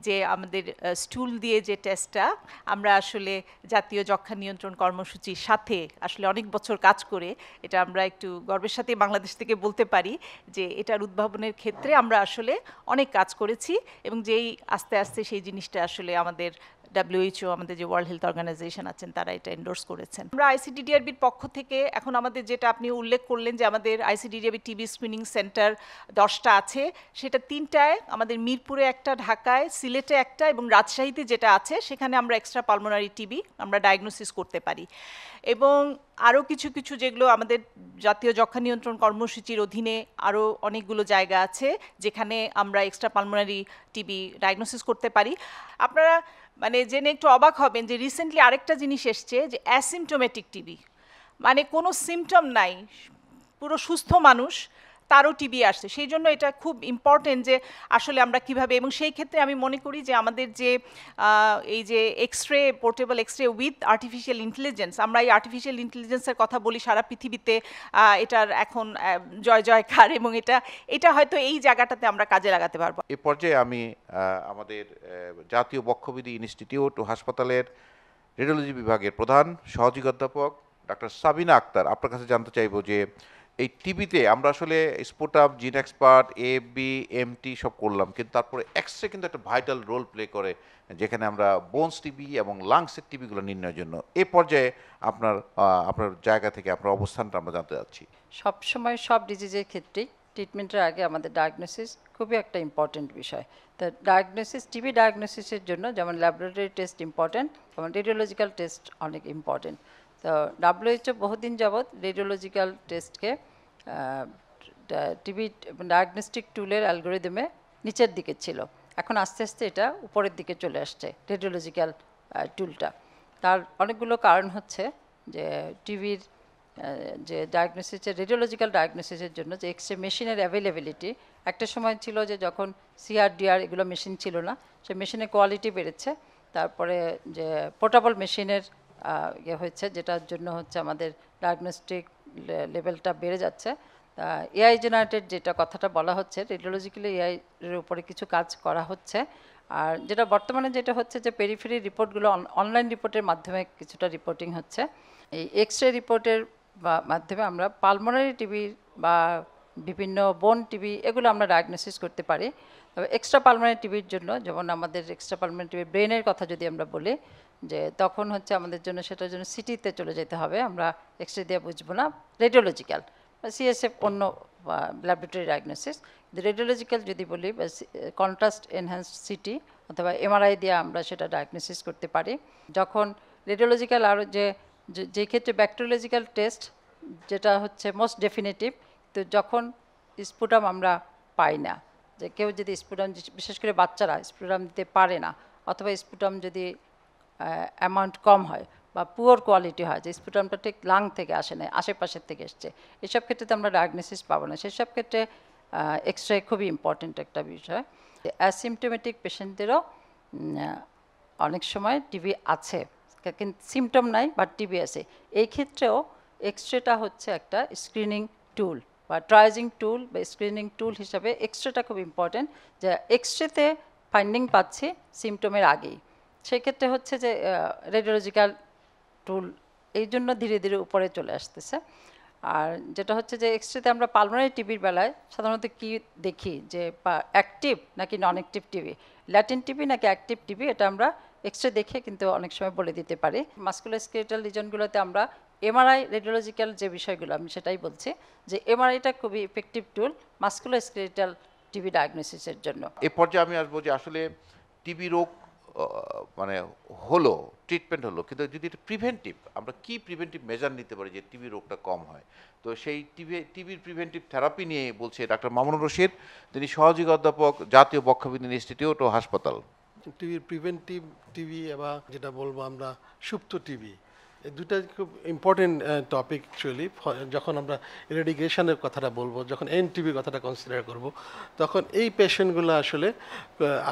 যে আমাদের স্টুল দিয়ে যে টেস্টটা, আমরা আসলে জাতীয় যক্ষ্মা নিয়ন্ত্রণ কর্মসূচির সাথে আসলে অনেক বছর কাজ করে এটা আমরা একটু গর্বের সাথে বাংলাদেশ থেকে বলতে পারি যে এটার উদ্ভাবনের ক্ষেত্রে আমরা আসলে অনেক কাজ করেছি, এবং যেই আস্তে আস্তে সেই জিনিসটা আসলে আমাদের WHO আমাদের যে ওয়ার্ল্ড হেলথ অর্গানাইজেশন আছেন তারা এটা এন্ডোর্স করেছেন। আমরা আইসিডিডিআরবির পক্ষ থেকে এখন আমাদের যেটা আপনি উল্লেখ করলেন যে আমাদের আইসিডিডিআরবি টিবি স্ক্রিনিং সেন্টার 10টা আছে, সেটা 3টায় আমাদের মিরপুরে একটা, ঢাকায়, সিলেটে একটা এবং রাজশাহীতে যেটা আছে সেখানে আমরা এক্সট্রা পালমোনারি টিবি আমরা ডায়াগনোসিস করতে পারি। এবং আরও কিছু কিছু যেগুলো আমাদের জাতীয় যক্ষ্মা নিয়ন্ত্রণ কর্মসূচির অধীনে আরও অনেকগুলো জায়গা আছে যেখানে আমরা এক্সট্রা পালমোনারি টিবি ডায়াগনোসিস করতে পারি। আপনারা মানে জেনে একটু অবাক হবেন যে রিসেন্টলি আরেকটা জিনিস এসছে যে অ্যাসিমটোমেটিক টিবি, মানে কোনো সিমটম নাই, পুরো সুস্থ মানুষ তারও টিবি আসছে। সেই জন্য এটা খুব ইম্পর্টেন্ট যে আসলে আমরা কিভাবে, এবং সেই ক্ষেত্রে আমি মনে করি যে আমাদের যে এই যে x-ray, portable x-ray with artificial intelligence, আমরা এই আর্টিফিশিয়াল ইন্টেলিজেন্সের কথা বলি সারা পৃথিবীতে, এটার এখন জয় জয়কার, এবং এটা হয়তো এই জায়গাটাতে আমরা কাজে লাগাতে পারবো। এ পর্যায়ে আমি আমাদের জাতীয় বক্ষবিধি ইনস্টিটিউট ও হাসপাতালের রেডিওলজি বিভাগের প্রধান সহযোগী অধ্যাপক ডাক্তার সাবিনা আক্তার আপনার কাছে জানতে চাইবো যে এই টিবিতে আমরা আসলে sputum, gene expert, AB, MT সব করলাম, কিন্তু তারপরে এক্সরে কিন্তু একটা ভাইটাল রোল প্লে করে যেখানে আমরা বোনস টিবি এবং লাংসের টিবিগুলো নির্ণয়ের জন্য। এ পর্যায়ে আপনার জায়গা থেকে আপনার অবস্থানটা আমরা জানতে চাচ্ছি। সবসময় সব ডিজিজের ক্ষেত্রেই ট্রিটমেন্টের আগে আমাদের ডায়াগনোসিস খুবই একটা ইম্পর্টেন্ট বিষয়। তো ডায়াগনোসিস, টিবি ডায়াগনোসিসের জন্য যেমন ল্যাবরেটরি টেস্ট ইম্পর্টেন্ট, তেমন রেডিওলজিক্যাল টেস্ট অনেক ইম্পর্টেন্ট। তো WHO বহুদিন যাবৎ রেডিওলজিক্যাল টেস্টকে টিবি ডায়াগনস্টিক টুলের অ্যালগোরিদমে নিচের দিকে ছিল, এখন আস্তে আস্তে এটা উপরের দিকে চলে আসছে রেডিওলজিক্যাল টুলটা। তার অনেকগুলো কারণ হচ্ছে যে টিবির যে ডায়াগনোসিসের, রেডিওলজিক্যাল ডায়াগনোসিসের জন্য যে এক্সরে মেশিনের অ্যাভেলেবিলিটি, একটা সময় ছিল যে যখন CRDR এগুলো মেশিন ছিল না, সেই মেশিনের কোয়ালিটি বেড়েছে, তারপরে যে পোর্টেবল মেশিনের ইয়ে হয়েছে, যেটার জন্য হচ্ছে আমাদের ডায়াগনস্টিক লেভেলটা বেড়ে যাচ্ছে। AI জেনারেটেড যেটা কথাটা বলা হচ্ছে, রেডিওলজিক্যালি AI এর উপরে কিছু কাজ করা হচ্ছে। আর যেটা বর্তমানে যেটা হচ্ছে যে পেরিফেরি রিপোর্টগুলো অনলাইন রিপোর্টের মাধ্যমে কিছুটা রিপোর্টিং হচ্ছে। এই এক্সরে রিপোর্টের মাধ্যমে আমরা পালমোনারি টিবি বা বিভিন্ন বোন টিবি এগুলো আমরা ডায়াগনোসিস করতে পারি। তবে এক্সট্রা পালমোনারি টিবির জন্য, যেমন আমাদের এক্সট্রা পালমোনারি টিবি ব্রেনের কথা যদি আমরা বলি, যে তখন হচ্ছে আমাদের জন্য সেটার জন্য সিটিতে চলে যেতে হবে, আমরা এক্সরে দিয়ে বুঝবো না, রেডিওলজিক্যাল CSF অন্য ল্যাবরেটরি ডায়াগনোসিস। রেডিওলজিক্যাল যদি বলি, কন্ট্রাস্ট এনহ্যান্সড সিটি অথবা MRI দিয়ে আমরা সেটা ডায়াগনোসিস করতে পারি। যখন রেডিওলজিক্যাল আরও যে ক্ষেত্রে ব্যাকটেরিওলজিক্যাল টেস্ট যেটা হচ্ছে মোস্ট ডেফিনেটিভ, তো যখন স্পুটাম আমরা পাই না, যে কেউ যদি স্পুটাম, বিশেষ করে বাচ্চারা স্পুটাম দিতে পারে না, অথবা স্পুটাম যদি অ্যামাউন্ট কম হয় বা পুয়ার কোয়ালিটি হয়, যে স্পুটামটা ঠিক লাং থেকে আসে না, আশেপাশের থেকে এসছে, এসব ক্ষেত্রে তো আমরা ডায়াগনোসিস পাবো না। সেসব ক্ষেত্রে এক্সরে খুবই ইম্পর্টেন্ট একটা বিষয়। অ্যাসিমটোমেটিক পেশেন্টদেরও অনেক সময় টিবি আছে, কিন্তু সিমটম নাই বাট টিবি আছে, এই ক্ষেত্রেও এক্সরেটা হচ্ছে একটা স্ক্রিনিং টুল বা ট্রায়াজিং টুল বা স্ক্রিনিং টুল হিসাবে এক্সরেটা খুব ইম্পর্টেন্ট। যে এক্সরেতে ফাইন্ডিং পাচ্ছি সিমটমের আগেই, সেক্ষেত্রে হচ্ছে যে রেডিওলজিক্যাল টুল এই জন্য ধীরে ধীরে উপরে চলে আসতেছে। আর যেটা হচ্ছে যে এক্সরেতে আমরা পালমোনারি টিবির বেলায় সাধারণত কি দেখি, যে অ্যাক্টিভ নাকি নন অ্যাক্টিভ টিবি, ল্যাটেন্ট টিবি নাকি অ্যাক্টিভ টিবি, এটা আমরা এক্সরে দেখে কিন্তু অনেক সময় বলে দিতে পারি। মাস্কুলোস্কেলেটাল লিজনগুলোতে আমরা MRI রেডিওলজিক্যাল যে বিষয়গুলো আমি সেটাই বলছি, যে MRIটা খুবই ইফেক্টিভ টুল মাস্কুলোস্কেলেটাল টিবি ডায়াগনোসিসের জন্য। এ পর্যায়ে আমি আসবো যে আসলে টিবি রোগ মানে হলো, ট্রিটমেন্ট হলো, কিন্তু যদি এটা প্রিভেন্টিভ, আমরা কি প্রিভেন্টিভ মেজার নিতে পারি যে টিবি রোগটা কম হয়? তো সেই টিবির প্রিভেন্টিভ থেরাপি নিয়ে বলছে ডাক্তার মামুনুর রশিদ, তিনি সহযোগী অধ্যাপক, জাতীয় বক্ষবিজ্ঞান ইনস্টিটিউট ও হাসপাতাল। টিবির প্রিভেন্টিভ টিবি এবং যেটা বলবো আমরা সুপ্ত টিবি, এই দুটা খুব ইম্পর্টেন্ট টপিক অ্যাকচুয়ালি। যখন আমরা ইরেডিকেশনের কথাটা বলবো, যখন NTB কথাটা কনসিডার করব, তখন এই পেশেন্টগুলো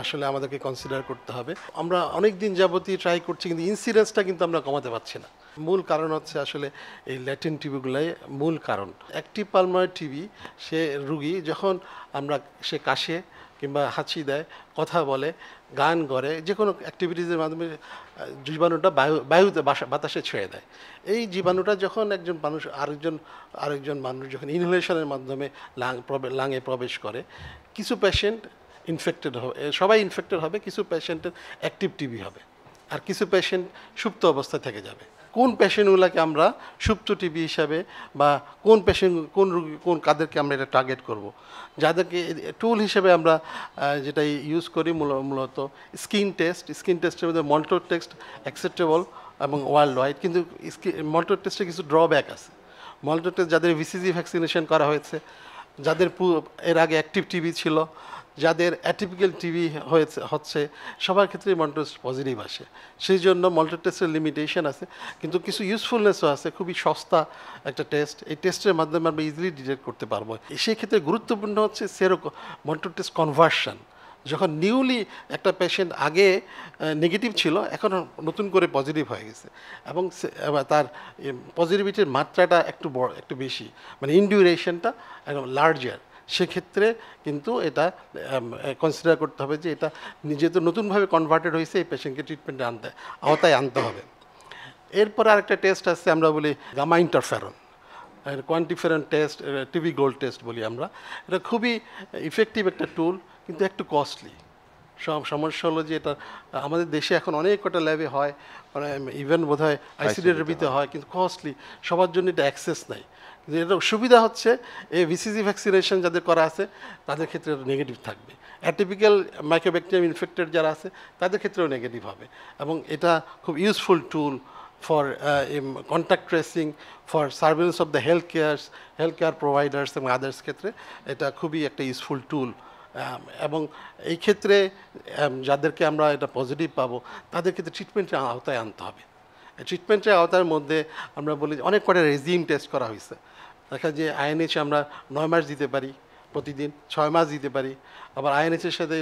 আসলে আমাদেরকে কনসিডার করতে হবে। আমরা অনেক দিন যাবতীয় ট্রাই করছি, কিন্তু ইনসিডেন্সটা কিন্তু আমরা কমাতে পারছি না। মূল কারণ হচ্ছে আসলে এই ল্যাটেন্ট টিবিগুলাই মূল কারণ। অ্যাক্টিভ পালমোনারি টিবি সে রুগী যখন সে কাশে কিংবা হাঁচি দেয়, কথা বলে, গান করে, যে কোনো অ্যাক্টিভিটিসের মাধ্যমে জীবাণুটা বায়ুতে বাতাসে ছেড়ে দেয়। এই জীবাণুটা যখন একজন মানুষ আরেকজন মানুষ যখন ইনহেলেশনের মাধ্যমে লাঙে প্রবেশ করে, কিছু পেশেন্ট ইনফেক্টেড হবে, সবাই ইনফেক্টেড হবে, কিছু পেশেন্টের অ্যাক্টিভ টিবি হবে। আর কিছু পেশেন্ট সুপ্ত অবস্থায় থেকে যাবে। কোন পেশেন্টগুলোকে আমরা সুপ্ত টিবি হিসাবে বা কোন পেশেন্ট কোন রোগী কোন কাদেরকে আমরা এটা টার্গেট করব, যাদেরকে টুল হিসেবে আমরা যেটা ইউজ করি মূলত স্কিন টেস্টের মধ্যে মল্টো টেস্ট অ্যাকসেপ্টেবল এবং ওয়ার্ল্ড ওয়াইড, কিন্তু মল্টো টেস্টে কিছু ড্রব্যাক আছে। মল্টো টেস্ট যাদের ভিসিজি ভ্যাকসিনেশন করা হয়েছে, যাদের এর আগে অ্যাক্টিভ টিবি ছিল, যাদের অ্যাটিপিক্যাল টিবি হচ্ছে সবার ক্ষেত্রে মল্টো টেস্ট পজিটিভ আসে। সেই জন্য মল্টো টেস্টের লিমিটেশন আছে, কিন্তু কিছু ইউজফুলনেসও আছে। খুবই সস্তা একটা টেস্ট, এই টেস্টের মাধ্যমে আমরা ইজিলি ডিটেক্ট করতে পারবো। সেই ক্ষেত্রে গুরুত্বপূর্ণ হচ্ছে মল্টো টেস্ট কনভার্সন। যখন নিউলি একটা পেশেন্ট আগে নেগেটিভ ছিল, এখন নতুন করে পজিটিভ হয়ে গেছে এবং তার পজিটিভিটির মাত্রাটা একটু বেশি, মানে ইনডিউরেশনটা একদম লার্জার, সেক্ষেত্রে কিন্তু এটা কনসিডার করতে হবে যে এটা যেহেতু নতুনভাবে কনভার্টেড হয়েছে, এই পেশেন্টকে ট্রিটমেন্টে আওতায় আনতে হবে। এরপর আরেকটা টেস্ট আছে, আমরা বলি gamma interferon quantiferon test, TB gold test বলি আমরা। এটা খুবই ইফেক্টিভ একটা টুল, কিন্তু একটু কস্টলি। সমস্যা হলো যে এটা আমাদের দেশে এখন অনেক কটা ল্যাবে হয়, মানে ইভেন বোধ হয় আইসিডিআরবিতে হয়, কিন্তু কস্টলি, সবার জন্য এটা অ্যাক্সেস নাই। কিন্তু এটা সুবিধা হচ্ছে এই ভিসিজি ভ্যাকসিনেশন যাদের করা আছে তাদের ক্ষেত্রে নেগেটিভ থাকবে, অ্যাটিপিক্যাল মাইক্রোব্যাকটেরিয়াম ইনফেক্টেড যারা আছে তাদের ক্ষেত্রেও নেগেটিভ হবে, এবং এটা খুব useful tool for contact tracing, for surveillance of the healthcare providers এবং আদার্স ক্ষেত্রে এটা খুবই একটা ইউজফুল টুল। এবং এই ক্ষেত্রে যাদেরকে আমরা এটা পজিটিভ পাবো তাদের ক্ষেত্রে ট্রিটমেন্টের আওতায় আনতে হবে। ট্রিটমেন্টের আওতার মধ্যে আমরা বলি অনেক কটা রেজিম টেস্ট করা হয়েছে। দেখা যায় আইএনএইচ আমরা 9 মাস দিতে পারি প্রতিদিন, 6 মাস দিতে পারি, আবার আইএনএইচের সাথে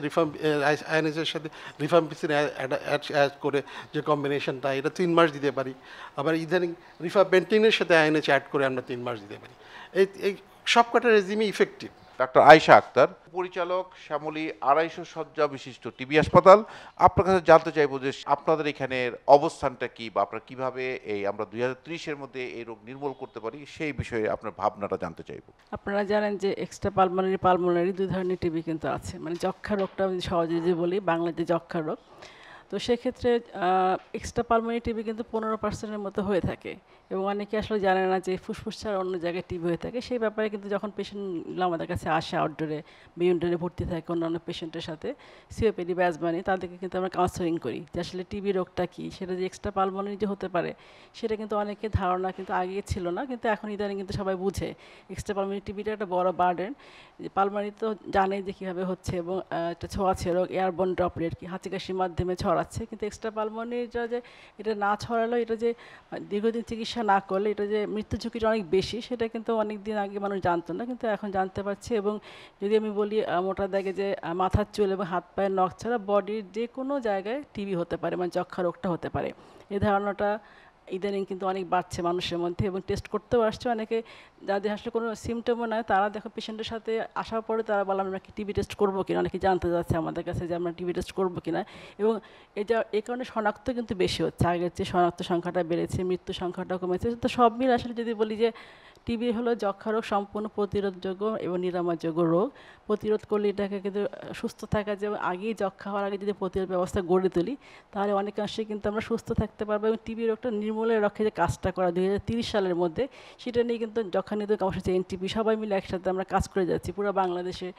রিফাম্পিসিন অ্যাড করে যে কম্বিনেশনটা, এটা 3 মাস দিতে পারি। আবার ইদানিং রিফাপেন্টিনের সাথে আইএনএইচ অ্যাড করে আমরা 3 মাস দিতে পারি। এই সব কটা রেজিমই ইফেক্টিভ। ডাক্তার আয়েশা আক্তার, পরিচালক, শ্যামলী 250 শয্যা বিশিষ্ট টিবি হাসপাতাল। আপনার কাছে জানতে চাইবো যে আপনাদের এখানের অবস্থানটা কি, বা আপনারা কিভাবে এই আমরা 2030-এর মধ্যে এই রোগ নির্মূল করতে পারি, সেই বিষয়ে আপনার ভাবনাটা জানতে চাইবো। আপনারা জানেন যে এক্সট্রা পালমোনারি 2 ধরনের টিবি কিন্তু আছে, মানে যক্ষা রোগটা আমি সহজে যে বলি বাংলাতে যক্ষা রোগ। তো সেক্ষেত্রে এক্সট্রা পালমোনারি টিবি কিন্তু 15%-এর মতো হয়ে থাকে, এবং অনেকে আসলে জানে না যে ফুসফুস ছাড়া অন্য জায়গায় টিবি হয়ে থাকে। সেই ব্যাপারে কিন্তু যখন পেশেন্টগুলো আমাদের কাছে আসে আউটডোরে বা ইনডোরে ভর্তি থাকে অন্যান্য পেশেন্টের সাথে, সিওপিডি বা অ্যাজমা নিয়ে, তাদেরকে কিন্তু আমরা কাউন্সেলিং করি যে আসলে টিবি রোগটা কী, সেটা যে এক্সট্রা পালমোনারি যে হতে পারে সেটা কিন্তু অনেকের ধারণা কিন্তু আগে ছিল না, কিন্তু এখন ইদানিং কিন্তু সবাই বুঝে এক্সট্রা পালমোনারি টিবিটা একটা বড় বার্ডেন। পালমোনারি তো জানে যে কীভাবে হচ্ছে, এবং একটা ছোঁয়াছে রোগ, এয়ারবোর্ন ড্রপলেট কি হাঁচি কাশির মাধ্যমে ছড়াচ্ছে। কিন্তু এক্সট্রা পালমোনারিটা যে এটা না ছড়ালেও, এটা যে দীর্ঘদিন চিকিৎসা না করলে এটা যে মৃত্যু ঝুঁকিটা অনেক বেশি, সেটা কিন্তু অনেক দিন আগে মানুষ জানতো না, কিন্তু এখন জানতে পারছে। এবং যদি আমি বলি মোটা দাগে যে মাথার চুল এবং হাত পায়ের নখ ছাড়া বডির যে কোনো জায়গায় টিবি হতে পারে, মানে যক্ষা রোগটা হতে পারে, এই ধারণাটা ইদানিং কিন্তু অনেক বাড়ছে মানুষের মধ্যে। এবং টেস্ট করতেও আসছে অনেকে, যাদের আসলে কোনো সিমটমও নয়, তারা দেখো পেশেন্টের সাথে আসার পরে তারা বলে আমরা কি টিবি টেস্ট করবো কিনা, অনেকে জানতে যাচ্ছে আমাদের কাছে যে আমরা টিবি টেস্ট করবো কিনা। এবং এটা এই কারণে শনাক্ত কিন্তু বেশি হচ্ছে, আগের চেয়ে শনাক্ত সংখ্যাটা বেড়েছে, মৃত্যু সংখ্যাটা কমেছে। তো সব মিলে আসলে যদি বলি যে টিবি হলো যক্ষা রোগ, সম্পূর্ণ প্রতিরোধযোগ্য এবং নিরাময়যোগ্য রোগ। প্রতিরোধ করলে এটাকে কিন্তু সুস্থ থাকা, যে আগেই যক্ষা হওয়ার আগে যদি প্রতিরোধ ব্যবস্থা গড়ে তুলি, তাহলে অনেকাংশে কিন্তু আমরা সুস্থ থাকতে পারবো। এবং টিবি রোগটা নির্মূলের লক্ষ্যে যে কাজটা করা 2030 সালের মধ্যে, সেটা নিয়ে কিন্তু যক্ষা নিরোধক কর্মসূচি এনটিপি সবাই মিলে একসাথে আমরা কাজ করে যাচ্ছি। পুরো বাংলাদেশে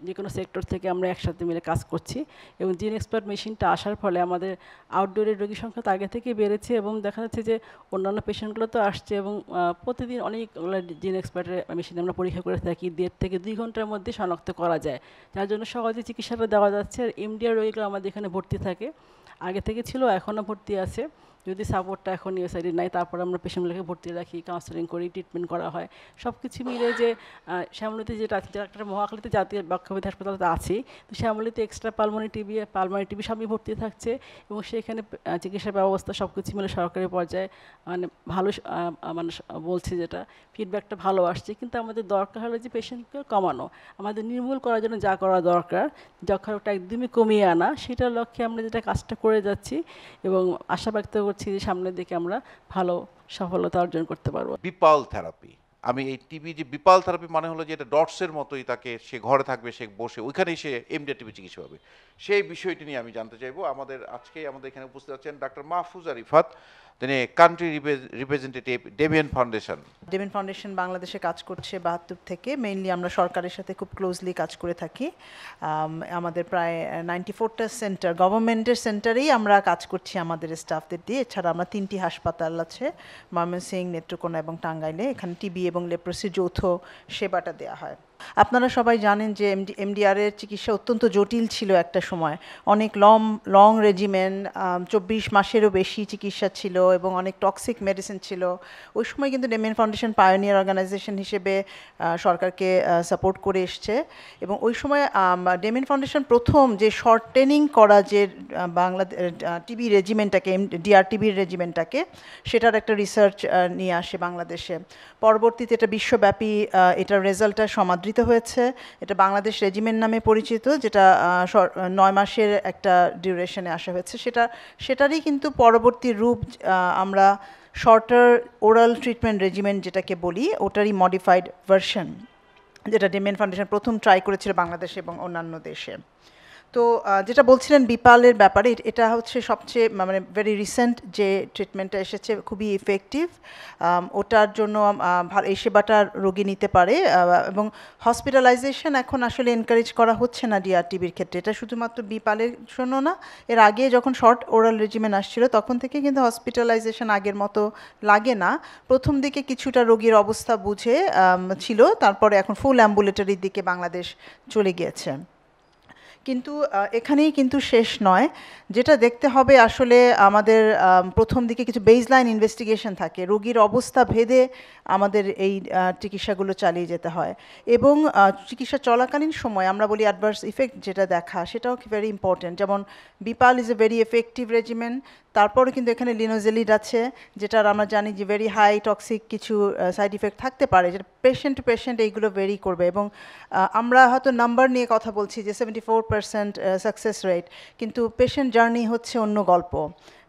যে কোনো সেক্টর থেকে আমরা একসাথে মিলে কাজ করছি। এবং জিন এক্সপার্ট মেশিনটা আসার ফলে আমাদের আউটডোরের রোগীর সংখ্যা তো আগে থেকেই বেড়েছে, এবং দেখা যাচ্ছে যে অন্যান্য পেশেন্টগুলো তো আসছে, এবং প্রতিদিন অনেকগুলো জিন এক্সপার্টের মেশিন আমরা পরীক্ষা করে থাকি, 1.5 থেকে 2 ঘন্টার মধ্যে শনাক্ত করা যায়, যার জন্য সহজে চিকিৎসাটা দেওয়া যাচ্ছে। আর এমডিআর রোগীগুলো আমাদের এখানে ভর্তি থাকে, আগে থেকে ছিল, এখনও ভর্তি আছে। যদি সাপোর্টটা এখন ইউএসআইডি নাই, তারপর আমরা পেশেন্টগুলোকে ভর্তি রাখি, কাউন্সেলিং করি, ট্রিটমেন্ট করা হয়। সব কিছু মিলে যে শ্যামলীতে যেটা আছে, একটা মহাখালীতে জাতীয় বক্ষব্যাধি হাসপাতাল তো আছেই, তো শ্যামলীতে এক্সট্রা পালমোনারি টিবি সবই ভর্তি থাকছে, এবং সেখানে চিকিৎসা ব্যবস্থা সব কিছু মিলে সরকারি পর্যায়ে মানে ভালো মানুষ বলছে, যেটা ফিডব্যাকটা ভালো আসছে। কিন্তু আমাদের দরকার হলো যে পেশেন্টকে কমানো, আমাদের নির্মূল করার জন্য যা করা দরকার, যক্ষা রোগটা একদমই কমিয়ে আনা, সেটার লক্ষ্যে আমরা যেটা কাজটা করে যাচ্ছি, এবং আশা ব্যক্ত করছি যে সামনের দিকে আমরা ভালো সফলতা অর্জন করতে পারবো। বিপাল থেরাপি, আমি এই টিবি যে বিপাল থেরাপি মানে হলো যে এটা ডটসের মতোই, তাকে সে ঘরে থাকবে, সে বসে ওইখানেই সে এমডিআর টিবি চিকিৎসা পাবে। সেই বিষয়টি নিয়ে আমি জানতে চাইবো। আমাদের এখানে উপস্থিত আছেন ডাক্তার মাহফুজা রিফাত, তিনি country representative Damian foundation. Damian foundation বাংলাদেশে কাজ করছে 72 থেকে। মেইনলি আমরা সরকারের সাথে খুব ক্লোজলি কাজ করে থাকি। আমাদের প্রায় 94টা সেন্টার, গভর্নমেন্টের সেন্টারেই আমরা কাজ করছি আমাদের স্টাফদের দিয়ে। এছাড়া আমরা 3টি হাসপাতাল আছে, ময়মনসিংহ, নেত্রকোনা এবং টাঙ্গাইলে। এখানে টিবি এবং লেপ্রোসি যৌথ সেবাটা দেওয়া হয়। আপনারা সবাই জানেন যে এমডিআরের চিকিৎসা অত্যন্ত জটিল ছিল একটা সময়। অনেক লং রেজিমেন, 24 মাসেরও বেশি চিকিৎসা ছিল এবং অনেক টক্সিক মেডিসিন ছিল। ওই সময় কিন্তু ডেমিয়ান ফাউন্ডেশন পায়োনিয়ার অর্গানাইজেশন হিসেবে সরকারকে সাপোর্ট করে এসছে। এবং ওই সময় ডেমিয়ান ফাউন্ডেশন প্রথম যে শর্টেনিং করা যে বাংলাদেশ টিবি রেজিমেন্টটাকে, ডিআরটিবির রেজিমেন্টটাকে, সেটার একটা রিসার্চ নিয়ে আসে বাংলাদেশে। পরবর্তীতে এটা বিশ্বব্যাপী এটার রেজাল্টটা সমাদৃত হয়েছে। এটা বাংলাদেশ রেজিমেন্ট নামে পরিচিত, যেটা 9 মাসের একটা ডিউরেশনে আসা হয়েছে। সেটারই কিন্তু পরবর্তী রূপ আমরা শর্টার ওরাল ট্রিটমেন্ট রেজিমেন্ট যেটাকে বলি, ওটারই মডিফাইড ভার্সন, যেটা ডেমিয়ান ফাউন্ডেশন প্রথম ট্রাই করেছিল বাংলাদেশে এবং অন্যান্য দেশে। তো যেটা বলছিলেন বিপালের ব্যাপারে, এটা হচ্ছে সবচেয়ে মানে ভেরি রিসেন্ট যে ট্রিটমেন্টটা এসেছে, খুবই ইফেক্টিভ। ওটার জন্য এই সেবাটা রোগী নিতে পারে এবং হসপিটালাইজেশন এখন আসলে এনকারেজ করা হচ্ছে না ডিআরটিবির ক্ষেত্রে। এটা শুধুমাত্র বিপালের জন্য না, এর আগে যখন শর্ট ওরাল রেজিমেন আসছিল তখন থেকে কিন্তু হসপিটালাইজেশন আগের মতো লাগে না। প্রথম দিকে কিছুটা রোগীর অবস্থা বুঝে ছিল, তারপরে এখন ফুল অ্যাম্বুলেটরির দিকে বাংলাদেশ চলে গিয়েছে। কিন্তু এখানেই কিন্তু শেষ নয়। যেটা দেখতে হবে আসলে আমাদের প্রথম দিকে কিছু বেসলাইন ইনভেস্টিগেশন থাকে, রোগীর অবস্থা ভেদে আমাদের এই চিকিৎসাগুলো চালিয়ে যেতে হয়। এবং চিকিৎসা চলাকালীন সময় আমরা বলি অ্যাডভার্স ইফেক্ট যেটা দেখা, সেটাও ভেরি ইম্পর্টেন্ট। যেমন BPaL is a very effective regimen, তারপরে কিন্তু এখানে লিনোজেলিড আছে, যেটার আমরা জানি যে ভেরি হাই টক্সিক কিছু সাইড ইফেক্ট থাকতে পারে, যেটা পেশেন্ট টু পেশেন্ট এইগুলো ভেরি করবে। এবং আমরা হয়তো নাম্বার নিয়ে কথা বলছি যে 74% সাকসেস রেট, কিন্তু পেশেন্ট জার্নি হচ্ছে অন্য গল্প।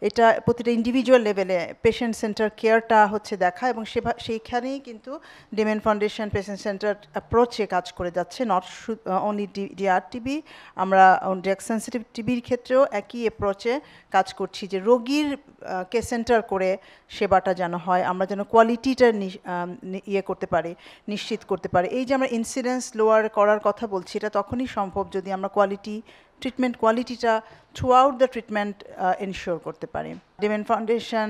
এটা প্রতিটা ইন্ডিভিজুয়াল লেভেলে পেশেন্ট সেন্টার কেয়ারটা হচ্ছে দেখা, এবং সেইখানেই কিন্তু ডেমিয়ান ফাউন্ডেশন পেশেন্ট সেন্টার অ্যাপ্রোচে কাজ করে যাচ্ছে। নট অনলি ডিআরটিবি, আমরা ড্রাগ সেন্সিটিভ টিবির ক্ষেত্রেও একই অ্যাপ্রোচে কাজ করছি, যে রোগীর কে সেন্টার করে সেবাটা যেন হয়, আমরা যেন কোয়ালিটিটা করতে পারি, নিশ্চিত করতে পারি। এই যে আমরা ইনসিডেন্স লোয়ার করার কথা বলছি, এটা তখনই সম্ভব যদি আমরা ট্রিটমেন্ট কোয়ালিটিটা through out the treatment ensure করতে পারি। ডেমিয়ান ফাউন্ডেশন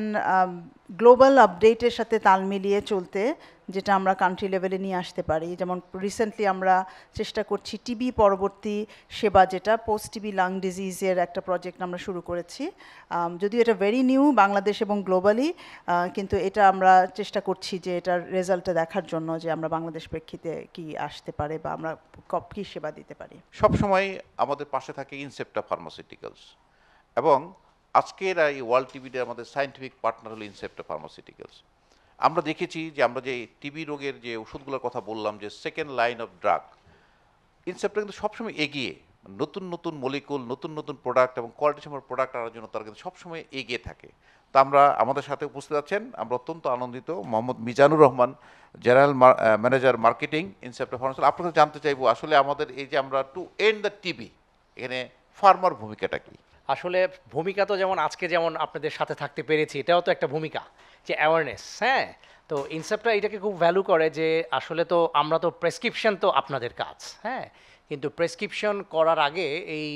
গ্লোবাল আপডেটের সাথে তাল মিলিয়ে চলতে, যেটা আমরা কান্ট্রি লেভেলে নিয়ে আসতে পারি। যেমন রিসেন্টলি আমরা চেষ্টা করছি টিবি পরবর্তী সেবা, যেটা পোস্ট টিবি লাং ডিজিজের একটা প্রজেক্ট আমরা শুরু করেছি। যদিও এটা ভেরি নিউ বাংলাদেশ এবং গ্লোবালি, কিন্তু এটা আমরা চেষ্টা করছি যে এটার রেজাল্টটা দেখার জন্য, যে আমরা বাংলাদেশ প্রেক্ষিতে কি আসতে পারে বা আমরা কী সেবা দিতে পারি। সবসময় আমাদের পাশে থাকে ইনসেপ্টা ফার্মাসিউটিক্যালস, এবং আজকের এই ওয়ার্ল্ড টিবি ডে আমাদের সায়েন্টিফিক পার্টনার হলো ইনসেপ্টা ফার্মাসিউটিক্যালস। আমরা দেখেছি যে আমরা যে টিবি রোগের যে ওষুধগুলোর কথা বললাম, যে second line of drug, Incepta কিন্তু সবসময় এগিয়ে, নতুন নতুন মলিকুল, নতুন নতুন প্রোডাক্ট এবং কোয়ালিটি সম্পন্ন প্রোডাক্ট আনার জন্য তারা কিন্তু সবসময় এগিয়ে থাকে। তো আমরা আমাদের সাথে উপস্থিত আছেন, আমরা অত্যন্ত আনন্দিত, Mohammad Mizanur Rahman, general manager marketing, Incepta pharmaceuticals. আপনাদের জানতে চাইবো আসলে আমাদের এই যে আমরা টু এন্ড দ্য টিবি, এখানে ফার্মার ভূমিকাটা কি? আসলে ভূমিকা তো যেমন আজকে যেমন আপনাদের সাথে থাকতে পেরেছি, এটাও তো একটা ভূমিকা, যে অ্যাওয়ারনেস। হ্যাঁ, তো ইনসেপ্টটা এটাকে খুব ভ্যালু করে, যে আসলে তো আমরা তো প্রেসক্রিপশন তো আপনাদের কাজ, হ্যাঁ, কিন্তু প্রেসক্রিপশন করার আগে এই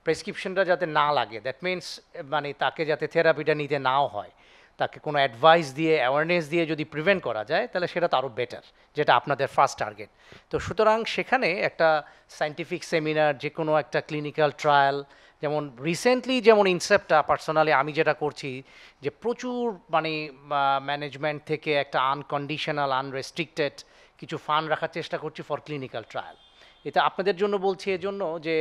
প্রেসক্রিপশনটা যাতে না লাগে, দ্যাট মিনস মানে তাকে যাতে থেরাপিটা নিতে নাও হয়, তাকে কোনো অ্যাডভাইস দিয়ে, অ্যাওয়ারনেস দিয়ে যদি প্রিভেন্ট করা যায়, তাহলে সেটা তো আরও বেটার, যেটা আপনাদের ফার্স্ট টার্গেট। তো সুতরাং সেখানে একটা সায়েন্টিফিক সেমিনার, যে কোনো একটা ক্লিনিক্যাল ট্রায়াল, যেমন রিসেন্টলি যেমন ইনসেপ্টটা পার্সোনালি আমি যেটা করছি, যে প্রচুর মানে ম্যানেজমেন্ট থেকে একটা আনকন্ডিশনাল, আনরেস্ট্রিক্টেড কিছু ফান্ড রাখার চেষ্টা করছি ফর ক্লিনিক্যাল ট্রায়াল। এটা আপনাদের জন্য বলছি এজন্য যে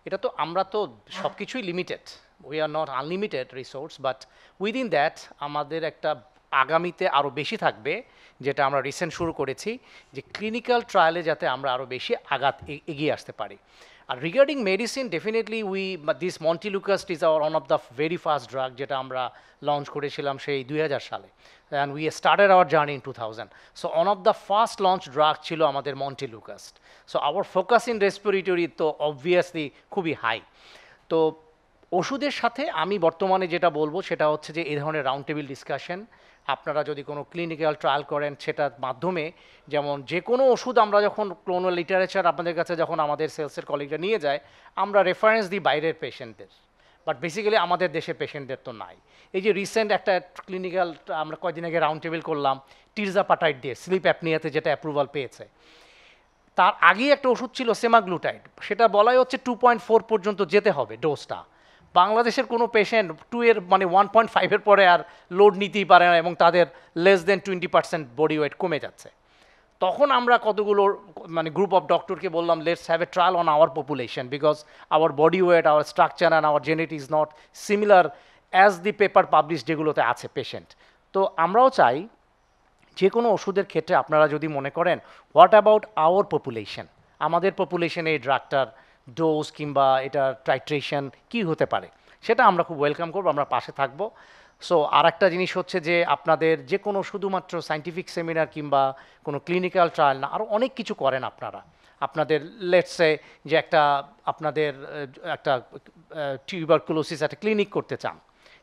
এটা তো আমরা তো সব কিছুই limited, we are not unlimited resource, but within that আমাদের একটা আগামীতে আরও বেশি থাকবে, যেটা আমরা রিসেন্ট শুরু করেছি, যে ক্লিনিক্যাল ট্রায়ালে যাতে আমরা আরও বেশি এগিয়ে আসতে পারি। Regarding medicine definitely this montelukast is one of the very first drug যেটা আমরা লঞ্চ করেছিলাম সেই 2000 সালে and we started our journey in 2000. So one of the first launch drug ছিল আমাদের montelukast. So our focus in respiratory তো obviously খুবই high. তো ওষুধের সাথে আমি বর্তমানে যেটা বলবো সেটা হচ্ছে যে এই ধরনের রাউন্ড টেবিল ডিসকাশন, আপনারা যদি কোনো ক্লিনিক্যাল ট্রায়াল করেন সেটার মাধ্যমে, যেমন যে কোনো ওষুধ আমরা যখন কোনো লিটারেচার আপনাদের কাছে যখন আমাদের সেলসের কলিগরা নিয়ে যায়, আমরা রেফারেন্স দিই বাইরের পেশেন্টদের, বাট বেসিক্যালি আমাদের দেশের পেশেন্টদের তো নাই. এই যে রিসেন্ট একটা ক্লিনিক্যাল আমরা কয়েকদিন আগে রাউন্ড টেবিল করলাম টিরজাপাটাইড দিয়ে স্লিপ অ্যাপনিয়াতে, যেটা অ্যাপ্রুভাল পেয়েছে. তার আগেই একটা ওষুধ ছিল সেমাগ্লুটাইড, সেটা বলাই হচ্ছে 2.4 পর্যন্ত যেতে হবে ডোজটা. বাংলাদেশের কোনো পেশেন্ট 2 এর মানে 1.5 পরে আর লোড নিতেই পারে না এবং তাদের লেস দেন 20% বডি ওয়েট কমে যাচ্ছে. তখন আমরা কতগুলো মানে গ্রুপ অফ ডক্টরকে বললাম, let's have a trial on our population, because our body weight, our structure and our genetic is not similar as the paper publish যেগুলোতে আছে পেশেন্ট. তো আমরাও চাই যে কোনো ওষুধের ক্ষেত্রে আপনারা যদি মনে করেন হোয়াট অ্যাবাউট আওয়ার পপুলেশন, আমাদের পপুলেশনে এই ড্রাগটার ডোজ কিংবা এটা টাইট্রেশন কী হতে পারে, সেটা আমরা খুব ওয়েলকাম করবো, আমরা পাশে থাকবো. সো আর একটা জিনিস হচ্ছে যে আপনাদের যে কোনো শুধুমাত্র সায়েন্টিফিক সেমিনার কিংবা কোনো ক্লিনিক্যাল ট্রায়াল না, আরও অনেক কিছু করেন আপনারা. আপনাদের লেটসে যে একটা আপনাদের একটা টিউবারকুলোসিস একটা ক্লিনিক করতে চান,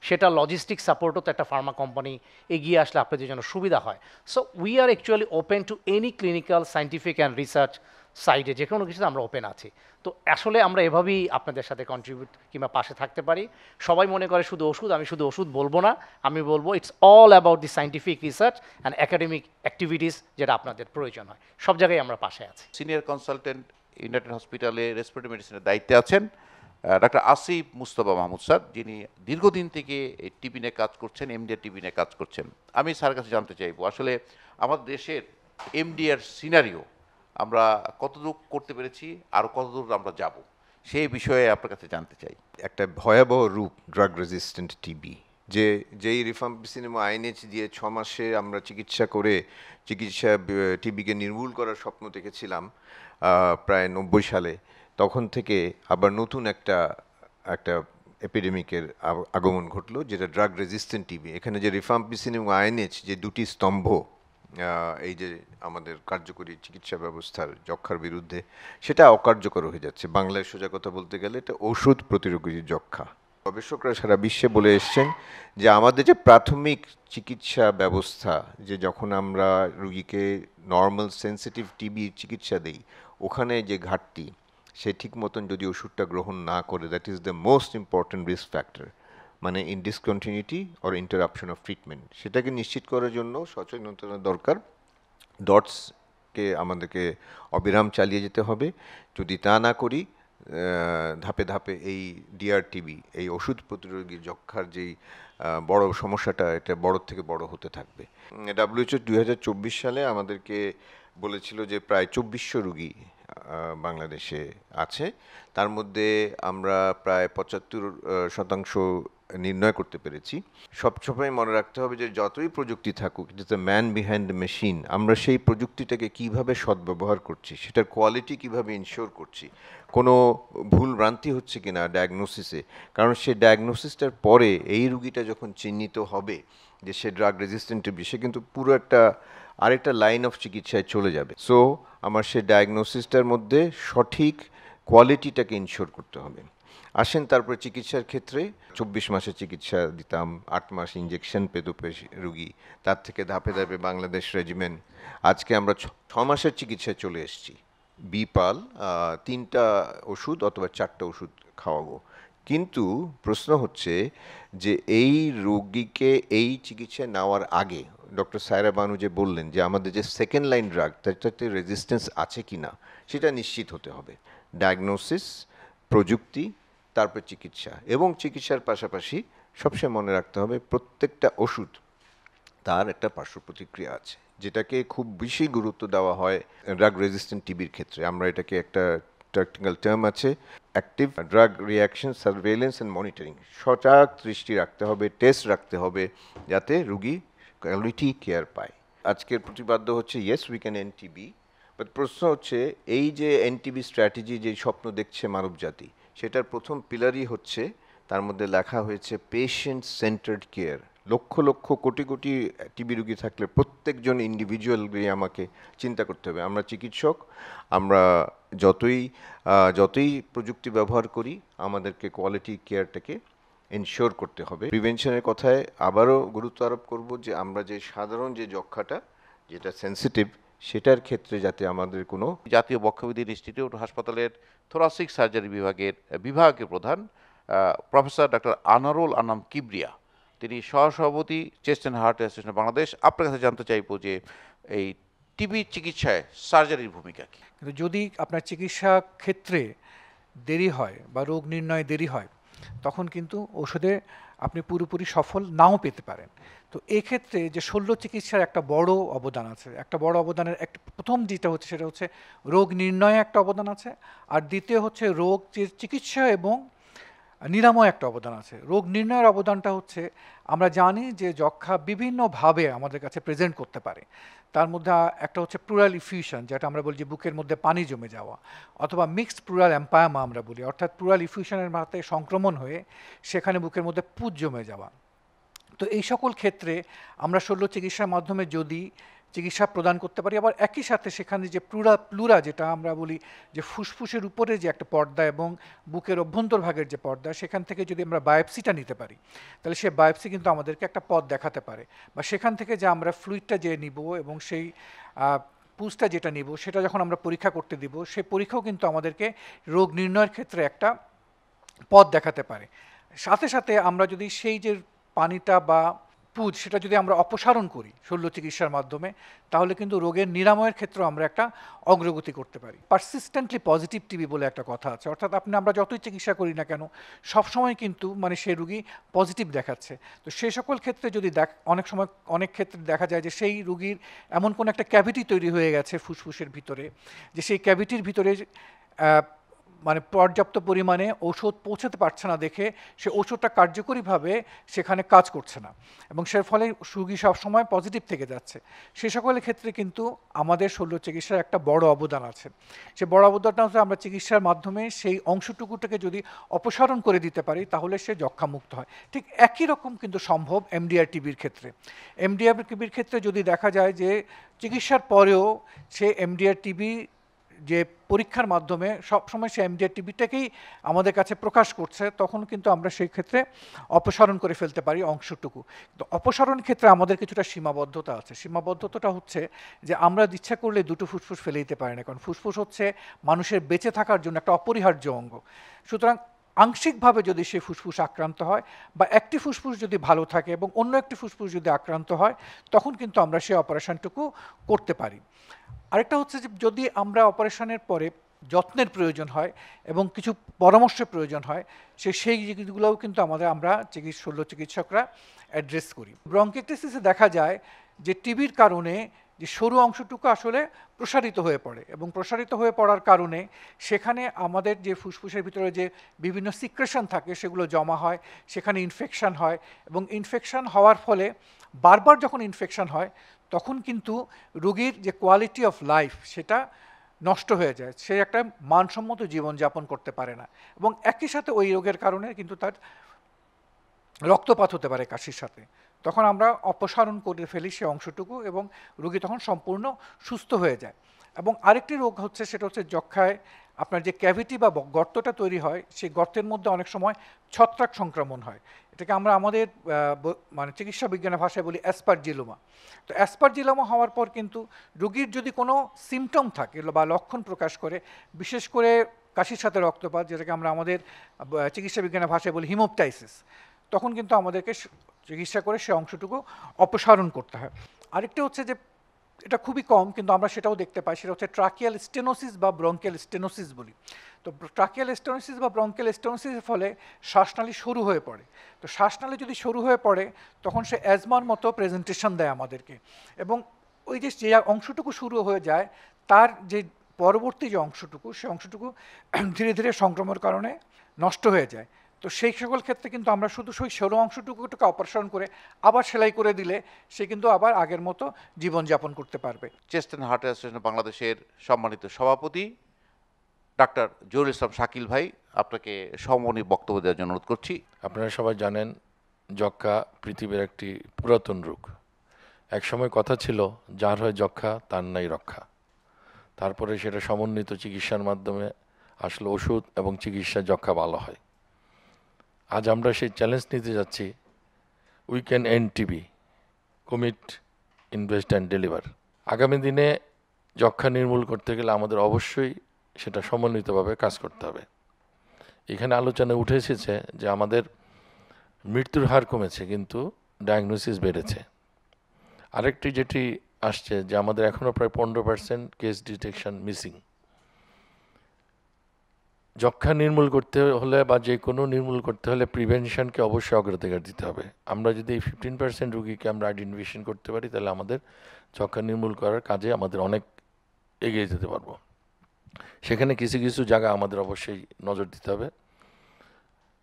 সেটা লজিস্টিক সাপোর্টও তো একটা ফার্মা কোম্পানি এগিয়ে আসলে আপনাদের জন্য সুবিধা হয়. So we are actually open to any clinical scientific and research সাইডে, যে কোনো কিছুতে আমরা ওপেন আছি. তো আসলে আমরা এভাবেই আপনাদের সাথে কন্ট্রিবিউট কিংবা পাশে থাকতে পারি. সবাই মনে করে শুধু ওষুধ, আমি শুধু ওষুধ বলবো না, আমি বলবো it's all about the scientific research and academic activities যেটা আপনাদের প্রয়োজন হয়, সব জায়গায় আমরা পাশে আছি. সিনিয়র কনসালটেন্ট ইউনাইটেড হসপিটালে রেসপিরেটরি মেডিসিনের দায়িত্বে আছেন ডাক্তার আসিফ মুস্তফা মাহমুদ স্যার, যিনি দীর্ঘদিন থেকে এই টিবি নিয়ে কাজ করছেন, এমডিআর টিবি নিয়ে কাজ করছেন. আমি স্যারের কাছে জানতে চাইবো আসলে আমাদের দেশের এমডিআর সিনারিও আমরা কতদূর করতে পেরেছি, আর কতদূর আমরা যাব, সেই বিষয়ে আপনার কাছে জানতে চাই. একটা ভয়াবহ রূপ ড্রাগ রেজিস্ট্যান্ট টিবি, যেই রিফাম্পিসিন আইএনএইচ দিয়ে 6 মাসে আমরা চিকিৎসা টিবিকে নির্মূল করার স্বপ্ন দেখেছিলাম প্রায় 90 সালে, তখন থেকে আবার নতুন একটা এপিডেমিকের আগমন ঘটলো, যেটা ড্রাগ রেজিস্ট্যান্ট টিবি. এখানে যে রিফাম্পিসিন এবং আইএনএইচ যে দুটি স্তম্ভ এই যে আমাদের কার্যকরী চিকিৎসা ব্যবস্থার যক্ষ্মার বিরুদ্ধে, সেটা অকার্যকর হয়ে যাচ্ছে. বাংলায় সোজা কথা বলতে গেলে এটা ওষুধ প্রতিরোধী যক্ষ্মা. গবেষকরা সারা বিশ্বে বলে এসছেন যে আমাদের যে প্রাথমিক চিকিৎসা ব্যবস্থা, যে যখন আমরা রুগীকে নর্মাল সেন্সিটিভ টিবি চিকিৎসা দিই, ওখানে যে ঘাটতি, সে ঠিক মতন যদি ওষুধটা গ্রহণ না করে, that is the most important risk factor, মানে in discontinuity or interruption of treatment. সেটাকে নিশ্চিত করার জন্য সচেতনতা দরকার. ডটসকে আমাদেরকে অবিরাম চালিয়ে যেতে হবে. যদি তা না করি, ধাপে ধাপে এই ডিআরটিবি, এই ওষুধ প্রতিরোধী যক্ষ্মার যেই বড় সমস্যাটা, এটা বড় থেকে বড় হতে থাকবে. WHO 2024 সালে আমাদেরকে বলেছিল যে প্রায় 2400 রুগী বাংলাদেশে আছে, তার মধ্যে আমরা প্রায় 75% নির্ণয় করতে পেরেছি. সবসময় মনে রাখতে হবে যে যতই প্রযুক্তি থাকুক, it is the man behind the machine. আমরা সেই প্রযুক্তিটাকে কিভাবে সদ্ব্যবহার করছি, সেটার কোয়ালিটি কিভাবে ইনশিওর করছি, কোনো ভুল ভ্রান্তি হচ্ছে কিনা ডায়াগনোসিসে, কারণ সেই ডায়াগনোসিসটার পরে এই রুগীটা যখন চিহ্নিত হবে যে সে ড্রাগ রেজিস্ট্যান্ট টিবি, সে কিন্তু পুরো আরেকটা লাইন অফ চিকিৎসায় চলে যাবে. সো আমার সেই ডায়াগনোসিসটার মধ্যে সঠিক কোয়ালিটিটাকে ইনশিওর করতে হবে. আসেন তারপরে চিকিৎসার ক্ষেত্রে 24 মাসের চিকিৎসা দিতাম, 8 মাস ইঞ্জেকশন পেত রুগী, তার থেকে ধাপে ধাপে বাংলাদেশ রেজিমেন্ট, আজকে আমরা 6 মাসের চিকিৎসায় চলে এসেছি. বিপাল 3টা ওষুধ অথবা 4টা ওষুধ খাওয়াবো. কিন্তু প্রশ্ন হচ্ছে যে এই রোগীকে এই চিকিৎসা নেওয়ার আগে ডক্টর সায়রা বানু যে বললেন যে আমাদের যে সেকেন্ড লাইন ড্রাগ, তাতে রেজিস্ট্যান্স আছে কি না সেটা নিশ্চিত হতে হবে. ডায়াগনোসিস, প্রযুক্তি, তারপর চিকিৎসা, এবং চিকিৎসার পাশাপাশি সবসময় মনে রাখতে হবে প্রত্যেকটা ওষুধ তার একটা পার্শ্ব প্রতিক্রিয়া আছে, যেটাকে খুব বেশি গুরুত্ব দেওয়া হয় ড্রাগ রেজিস্ট্যান্ট টিবির ক্ষেত্রে. আমরা এটাকে একটা টেকনিক্যাল টার্ম আছে, active drug reaction surveillance and monitoring. সজাগ দৃষ্টি রাখতে হবে, টেস্ট রাখতে হবে, যাতে রুগী কোয়ালিটি কেয়ার পায়. আজকের প্রতিপাদ্য হচ্ছে yes we can end TB, But প্রশ্ন হচ্ছে এই যে এনটিবি স্ট্র্যাটেজি যে স্বপ্ন দেখছে মানবজাতি, সেটার প্রথম পিলারই হচ্ছে, তার মধ্যে লেখা হয়েছে patient centred care. Lakh lakh crore crore TB রোগী থাকলে প্রত্যেকজন ইন্ডিভিজুয়ালি আমাকে চিন্তা করতে হবে। আমরা চিকিৎসক, আমরা যতই প্রযুক্তি ব্যবহার করি, আমাদেরকে কোয়ালিটি কেয়ারটাকে এনশিওর করতে হবে। প্রিভেনশনের কথায় আবারও গুরুত্ব আরোপ করব যে আমরা যে সাধারণ যে যক্ষ্মাটা যেটা সেন্সিটিভ, সেটার ক্ষেত্রে যাতে আমাদের কোনো জাতীয় বক্ষবিদ্যুৎ ইনস্টিটিউট হাসপাতালের থোরাসিক সার্জারি বিভাগের প্রধান প্রফেসর ডক্টর আনারুল আনাম কিবরিয়া, তিনি সহসভাপতি chest and heart association Bangladesh. আপনার কাছে জানতে চাইব যে এই টিবি চিকিৎসায় সার্জারির ভূমিকা কী? কিন্তু যদি আপনার চিকিৎসা ক্ষেত্রে দেরি হয় বা রোগ নির্ণয় দেরি হয়, তখন কিন্তু ওষুধে আপনি পুরোপুরি সফল নাও পেতে পারেন। তো এক্ষেত্রে যে শল্য চিকিৎসার একটা বড় অবদান আছে, একটা বড় অবদানের একটা প্রথম যেটা হচ্ছে সেটা হচ্ছে রোগ নির্ণয়ে একটা অবদান আছে, আর দ্বিতীয় হচ্ছে রোগ চিকিৎসা এবং নিরাময় একটা অবদান আছে। রোগ নির্ণয়ের অবদানটা হচ্ছে আমরা জানি যে যক্ষ্মা বিভিন্নভাবে আমাদের কাছে প্রেজেন্ট করতে পারে। তার মধ্যে একটা হচ্ছে প্লুরাল ইফিউশন, যেটা আমরা বলি যে বুকের মধ্যে পানি জমে যাওয়া, অথবা মিক্সড প্লুরাল এম্পায়ামা আমরা বলি, অর্থাৎ প্লুরাল ইফিউশনের মাধ্যমে সংক্রমণ হয়ে সেখানে বুকের মধ্যে পুঁজ জমে যাওয়া। তো এই সকল ক্ষেত্রে আমরা শল্য চিকিৎসার মাধ্যমে যদি চিকিৎসা প্রদান করতে পারি, আবার একই সাথে সেখানে যে প্লুরা যেটা আমরা বলি যে ফুসফুসের উপরে যে একটা পর্দা এবং বুকের অভ্যন্তরভাগের যে পর্দা, সেখান থেকে যদি আমরা বায়োপসিটা নিতে পারি, তাহলে সেই বায়োপসি কিন্তু আমাদেরকে একটা পথ দেখাতে পারে, বা সেখান থেকে যে আমরা ফ্লুইডটা যে নিব এবং সেই পুজটা যেটা নিব সেটা যখন আমরা পরীক্ষা করতে দিব, সেই পরীক্ষাও কিন্তু আমাদেরকে রোগ নির্ণয়ের ক্ষেত্রে একটা পথ দেখাতে পারে। সাথে সাথে আমরা যদি সেই যে পানিটা বা পুজ সেটা যদি আমরা অপসারণ করি শল্য চিকিৎসার মাধ্যমে, তাহলে কিন্তু রোগের নিরাময়ের ক্ষেত্রে আমরা একটা অগ্রগতি করতে পারি। পারসিস্টেন্টলি পজিটিভ টিবি বলে একটা কথা আছে, অর্থাৎ আমরা যতই চিকিৎসা করি না কেন সবসময় কিন্তু সেই রুগী পজিটিভ দেখাচ্ছে। তো সেই সকল ক্ষেত্রে যদি অনেক ক্ষেত্রে দেখা যায় যে সেই রুগীর এমন কোনো একটা ক্যাভিটি তৈরি হয়ে গেছে ফুসফুসের ভিতরে, যে সেই ক্যাভিটির ভিতরে পর্যাপ্ত পরিমাণে ঔষধ পৌঁছাতে পারছে না দেখে সে ওষুধটা কার্যকরীভাবে সেখানে কাজ করছে না, এবং সের ফলে রোগী সবসময় পজিটিভ থেকে যাচ্ছে। সে সকলের ক্ষেত্রে কিন্তু আমাদের শল্য চিকিৎসার একটা বড় অবদান আছে। সে বড় অবদানটা হচ্ছে আমরা চিকিৎসার মাধ্যমে সেই অংশটুকুটাকে যদি অপসারণ করে দিতে পারি, তাহলে সে যক্ষ্মামুক্ত হয়। ঠিক একই রকম কিন্তু সম্ভব এমডিআর টিবির ক্ষেত্রে। এমডিআর টিবির ক্ষেত্রে যদি দেখা যায় যে চিকিৎসার পরেও সে এমডিআর টিবি যে পরীক্ষার মাধ্যমে সবসময় সে এমডিআর টিবিটাকেই আমাদের কাছে প্রকাশ করছে, তখন কিন্তু আমরা সেই ক্ষেত্রে অপসারণ করে ফেলতে পারি অংশটুকু। তো অপসারণ ক্ষেত্রে আমাদের কিছুটা সীমাবদ্ধতা আছে। সীমাবদ্ধতাটা হচ্ছে যে আমরা ইচ্ছা করলে দুটো ফুসফুস ফেলে দিতে পারি না, কারণ ফুসফুস হচ্ছে মানুষের বেঁচে থাকার জন্য একটা অপরিহার্য অঙ্গ। সুতরাং আংশিকভাবে যদি সেই ফুসফুস আক্রান্ত হয় বা একটি ফুসফুস যদি ভালো থাকে এবং অন্য একটি ফুসফুস যদি আক্রান্ত হয়, তখন কিন্তু আমরা সেই অপারেশনটুকু করতে পারি। আরেকটা হচ্ছে যে যদি আমরা অপারেশনের পরে যত্নের প্রয়োজন হয় এবং কিছু পরামর্শের প্রয়োজন হয়, সেই জিনিসগুলোও কিন্তু আমরা শল্য চিকিৎসকরা অ্যাড্রেস করি। ব্রঙ্কিওলটিসিসে দেখা যায় যে টিবির কারণে যে সরু অংশটুকু আসলে প্রসারিত হয়ে পড়ে, এবং প্রসারিত হয়ে পড়ার কারণে সেখানে আমাদের যে ফুসফুসের ভিতরে যে বিভিন্ন সিক্রেশন থাকে সেগুলো জমা হয়, সেখানে ইনফেকশন হয়, এবং ইনফেকশন হওয়ার ফলে বারবার যখন ইনফেকশন হয় তখন কিন্তু রোগীর যে কোয়ালিটি অফ লাইফ সেটা নষ্ট হয়ে যায়, সে একটা মানসম্মত জীবনযাপন করতে পারে না, এবং একই সাথে ওই রোগের কারণে কিন্তু তার রক্তপাত হতে পারে কাশির সাথে। তখন আমরা অপসারণ করে ফেলি সে অংশটুকু এবং রোগী তখন সম্পূর্ণ সুস্থ হয়ে যায়। এবং আরেকটি রোগ হচ্ছে সেটা হচ্ছে যক্ষ্মায় আপনার যে ক্যাভিটি বা গর্তটা তৈরি হয়, সেই গর্তের মধ্যে অনেক সময় ছত্রাক সংক্রমণ হয়। এটাকে আমরা আমাদের চিকিৎসা বিজ্ঞানের ভাষায় বলি অ্যাসপারজিলোমা। তো অ্যাসপারজিলোমা হওয়ার পর কিন্তু রোগীর যদি কোনো সিমটম থাকে বা লক্ষণ প্রকাশ করে, বিশেষ করে কাশির সাথে রক্তপাত, যেটাকে আমরা আমাদের চিকিৎসা বিজ্ঞানের ভাষায় বলি হিমোপটাইসিস, তখন কিন্তু আমাদেরকে চিকিৎসা করে সে অংশটুকু অপসারণ করতে হয়। আরেকটা হচ্ছে যে এটা খুবই কম কিন্তু আমরা সেটাও দেখতে পাই, সেটা হচ্ছে ট্রাকিয়াল স্টেনোসিস বা ব্রঙ্কিয়াল স্টেনোসিস বলি। তো ট্রাকিয়াল স্টেনোসিস বা ব্রঙ্কিয়াল স্টেনোসিসের ফলে শ্বাসনালী সরু হয়ে পড়ে। তো শ্বাসনালী যদি সরু হয়ে পড়ে তখন সে অ্যাজমার মতো প্রেজেন্টেশন দেয় আমাদেরকে, এবং ওই যে অংশটুকু শুরু হয়ে যায় তার যে পরবর্তী যে অংশটুকু, সে অংশটুকু ধীরে ধীরে সংক্রমণের কারণে নষ্ট হয়ে যায়। তো সেই সকল ক্ষেত্রে কিন্তু আমরা শুধু সেই সরু অংশটুকুকে অপারেশন করে আবার সেলাই করে দিলে সে কিন্তু আবার আগের মতো জীবনযাপন করতে পারবে। চেস্ট অ্যান্ড হার্ট অ্যাসোসিয়েশন বাংলাদেশের সম্মানিত সভাপতি ডাক্তার জহুরুল ইসলাম শাকিল ভাই, আপনাকে সমমনী বক্তব্য দেওয়ার জন্য অনুরোধ করছি। আপনারা সবাই জানেন যক্ষ্মা পৃথিবীর একটি পুরাতন রোগ। একসময় কথা ছিল যার হয় যক্ষ্মা তার নাই রক্ষা। তারপরে সেটা সমন্বিত চিকিৎসার মাধ্যমে আসলে ওষুধ এবং চিকিৎসা যক্ষ্মা ভালো হয়। আজ আমরা সেই চ্যালেঞ্জ নিতে যাচ্ছি, we can end TB, commit, invest and deliver. আগামী দিনে যক্ষ্মা নির্মূল করতে গেলে আমাদের অবশ্যই সেটা সমন্বিতভাবে কাজ করতে হবে। এখানে আলোচনা উঠে এসেছে যে আমাদের মৃত্যুর হার কমেছে কিন্তু ডায়াগনোসিস বেড়েছে। আরেকটি যেটি আসছে যে আমাদের এখনও প্রায় 15% কেস ডিটেকশন মিসিং। যক্ষ্মা নির্মূল করতে হলে বা যে কোনো নির্মূল করতে হলে প্রিভেনশনকে অবশ্যই অগ্রাধিকার দিতে হবে। আমরা যদি এই 15% রোগীকে আমরা আইডেন্টিফিকেশন করতে পারি তাহলে আমাদের যক্ষ্মা নির্মূল করার কাজে আমাদের অনেক এগিয়ে যেতে পারবো। সেখানে কিছু কিছু জায়গা আমাদের অবশ্যই নজর দিতে হবে।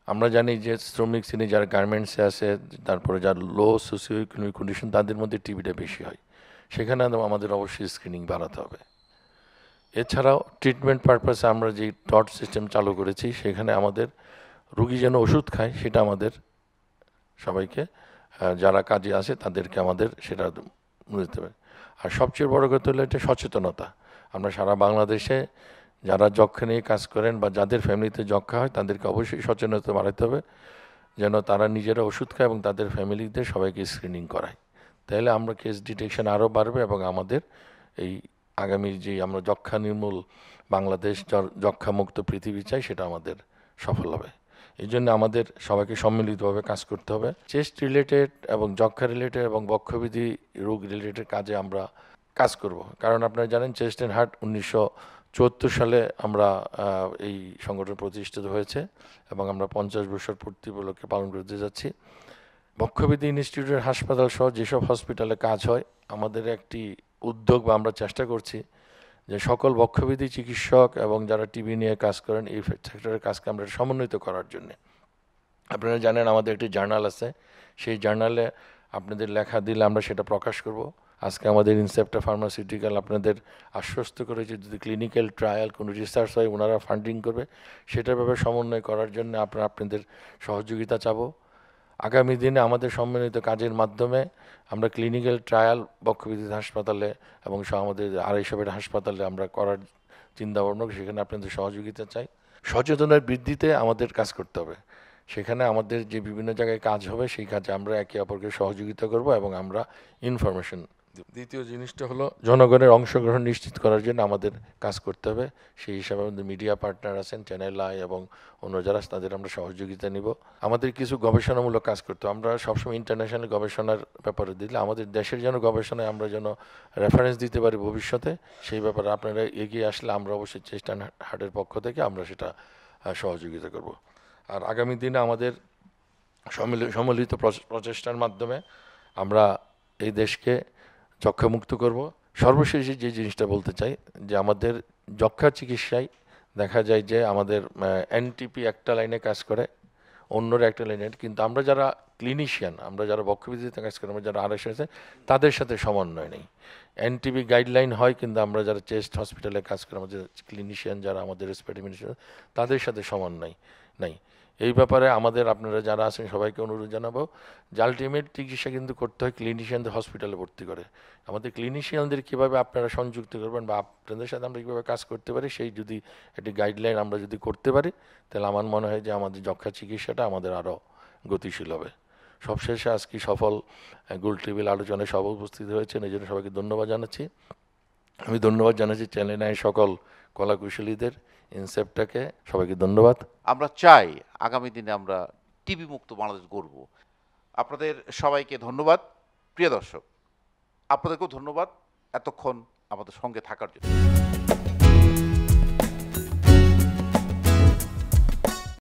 আমরা জানি যে শ্রমিক শ্রেণী যারা গার্মেন্টসে আছে, তারপরে যারা লো সোশিও ইকোনমিক কন্ডিশন, তাদের মধ্যে টিবিটা বেশি হয়। সেখানে আমাদের অবশ্যই স্ক্রিনিং বাড়াতে হবে। এছাড়াও ট্রিটমেন্ট পারপাসে আমরা যে ডট সিস্টেম চালু করেছি, সেখানে আমাদের রুগী যেন ওষুধ খায় সেটা আমাদের সবাইকে যারা কাজে আসে তাদেরকে আমাদের সেটা বুঝতে হবে। আর সবচেয়ে বড় কথা হলো এটা সচেতনতা। আমরা সারা বাংলাদেশে যারা যক্ষ্মা নিয়ে কাজ করেন বা যাদের ফ্যামিলিতে যক্ষ্মা হয় তাদেরকে অবশ্যই সচেতনতা বাড়াতে হবে যেন তারা নিজেরা ওষুধ খায় এবং তাদের ফ্যামিলিদের সবাইকে স্ক্রিনিং করায়। তাহলে আমরা কেস ডিটেকশন আরও বাড়বে এবং আমাদের এই আগামী যে আমরা যক্ষ্মা নির্মূল বাংলাদেশ, যক্ষ্মামুক্ত পৃথিবী চাই, সেটা আমাদের সফল হবে। এই জন্য আমাদের সবাইকে সম্মিলিতভাবে কাজ করতে হবে। চেস্ট রিলেটেড এবং যক্ষ্মা রিলেটেড এবং বক্ষবিধি রোগ রিলেটেড কাজে আমরা কাজ করব। কারণ আপনারা জানেন চেস্ট অ্যান্ড হার্ট 1974 সালে আমরা এই সংগঠন প্রতিষ্ঠিত হয়েছে এবং আমরা 50 বছর পূর্তি উপলক্ষে পালন করতে যাচ্ছি। বক্ষবিধি ইনস্টিটিউটের হাসপাতাল সহ যেসব হসপিটালে কাজ হয়, আমাদের একটি উদ্যোগ বা আমরা চেষ্টা করছি যে সকল বক্ষবিধি চিকিৎসক এবং যারা টিবি নিয়ে কাজ করেন এই সেক্টরের কাজকে আমরা সমন্বিত করার জন্য। আপনারা জানেন আমাদের একটি জার্নাল আছে, সেই জার্নালে আপনাদের লেখা দিলে আমরা সেটা প্রকাশ করব। আজকে আমাদের ইনসেপ্টা ফার্মাসিউটিক্যাল আপনাদের আশ্বস্ত করেছে যদি ক্লিনিক্যাল ট্রায়াল কোনো রিসার্চ হয় ওনারা ফান্ডিং করবে, সেটার ব্যাপারে সমন্বয় করার জন্য আপনাদের সহযোগিতা চাবো। আগামী দিনে আমাদের সম্মিলিত কাজের মাধ্যমে আমরা ক্লিনিক্যাল ট্রায়াল বক্ষবিধি হাসপাতালে এবং আমাদের 250 বেড হাসপাতালে আমরা করার চিন্তাভাবনা, সেখানে আপনাদের সহযোগিতা চাই। সচেতনতার বৃদ্ধিতে আমাদের কাজ করতে হবে। সেখানে আমাদের যে বিভিন্ন জায়গায় কাজ হবে সেই কাজে আমরা একে অপরকে সহযোগিতা করব এবং আমরা ইনফরমেশন। দ্বিতীয় জিনিসটা হলো জনগণের অংশগ্রহণ নিশ্চিত করার জন্য আমাদের কাজ করতে হবে। সেই হিসাবে আমাদের মিডিয়া পার্টনার আছেন, চ্যানেল আই এবং অন্য যারা, তাদের আমরা সহযোগিতা নিব। আমাদের কিছু গবেষণামূলক কাজ করতে হবে। আমরা সবসময় ইন্টারন্যাশনাল গবেষণার ব্যাপারে দিলে আমাদের দেশের যেন গবেষণায় আমরা যেন রেফারেন্স দিতে পারি ভবিষ্যতে, সেই ব্যাপারে আপনারা এগিয়ে আসলে আমরা অবশ্যই চেস্ট অ্যান্ড হার্টের পক্ষ থেকে আমরা সেটা সহযোগিতা করব। আর আগামী দিনে আমাদের সম্মিলিত প্রচেষ্টার মাধ্যমে আমরা এই দেশকে যক্ষ্মামুক্ত করব। সর্বশেষে যে জিনিসটা বলতে চাই যে আমাদের যক্ষ্মা চিকিৎসায় দেখা যায় যে আমাদের এনটিপি একটা লাইনে কাজ করে, অন্যরা একটা লাইনে, কিন্তু আমরা যারা ক্লিনিশিয়ান, আমরা যারা বক্ষবিধিতে কাজ করি, আমরা যারা আরএস আছে, তাদের সাথে সমন্বয় নেই। এনটিপি গাইডলাইন হয় কিন্তু আমরা যারা চেস্ট হসপিটালে কাজ করি, আমাদের ক্লিনিশিয়ান যারা আমাদের রেসপিরেটরি, তাদের সাথে সমন্বয় নাই। এই ব্যাপারে আমাদের আপনারা যারা আছেন সবাইকে অনুরোধ জানাবো যে আলটিমেট চিকিৎসা কিন্তু করতে হয় ক্লিনিশিয়ানদের হসপিটালে ভর্তি করে। আমাদের ক্লিনিশিয়ানদের কীভাবে আপনারা সংযুক্ত করবেন বা আপনাদের সাথে আমরা কীভাবে কাজ করতে পারি, সেই যদি একটি গাইডলাইন আমরা যদি করতে পারি তাহলে আমার মনে হয় যে আমাদের যক্ষ্মা চিকিৎসাটা আমাদের আরও গতিশীল হবে। সবশেষে আজকে সফল গোল টেবিল আলোচনায় সব উপস্থিত হয়েছেন, এই জন্য সবাইকে ধন্যবাদ জানাচ্ছি। আমি ধন্যবাদ জানাচ্ছি চ্যানেল আই সকল কলাকুশলীদের, ইনসেপ্টাকে, সবাইকে ধন্যবাদ। আমরা চাই আগামী দিনে আমরা টিবি মুক্ত বাংলাদেশ গড়ব। আপনাদের সবাইকে ধন্যবাদ। প্রিয় দর্শক, আপনাদেরকেও ধন্যবাদ এতক্ষণ আমাদের সঙ্গে থাকার জন্য।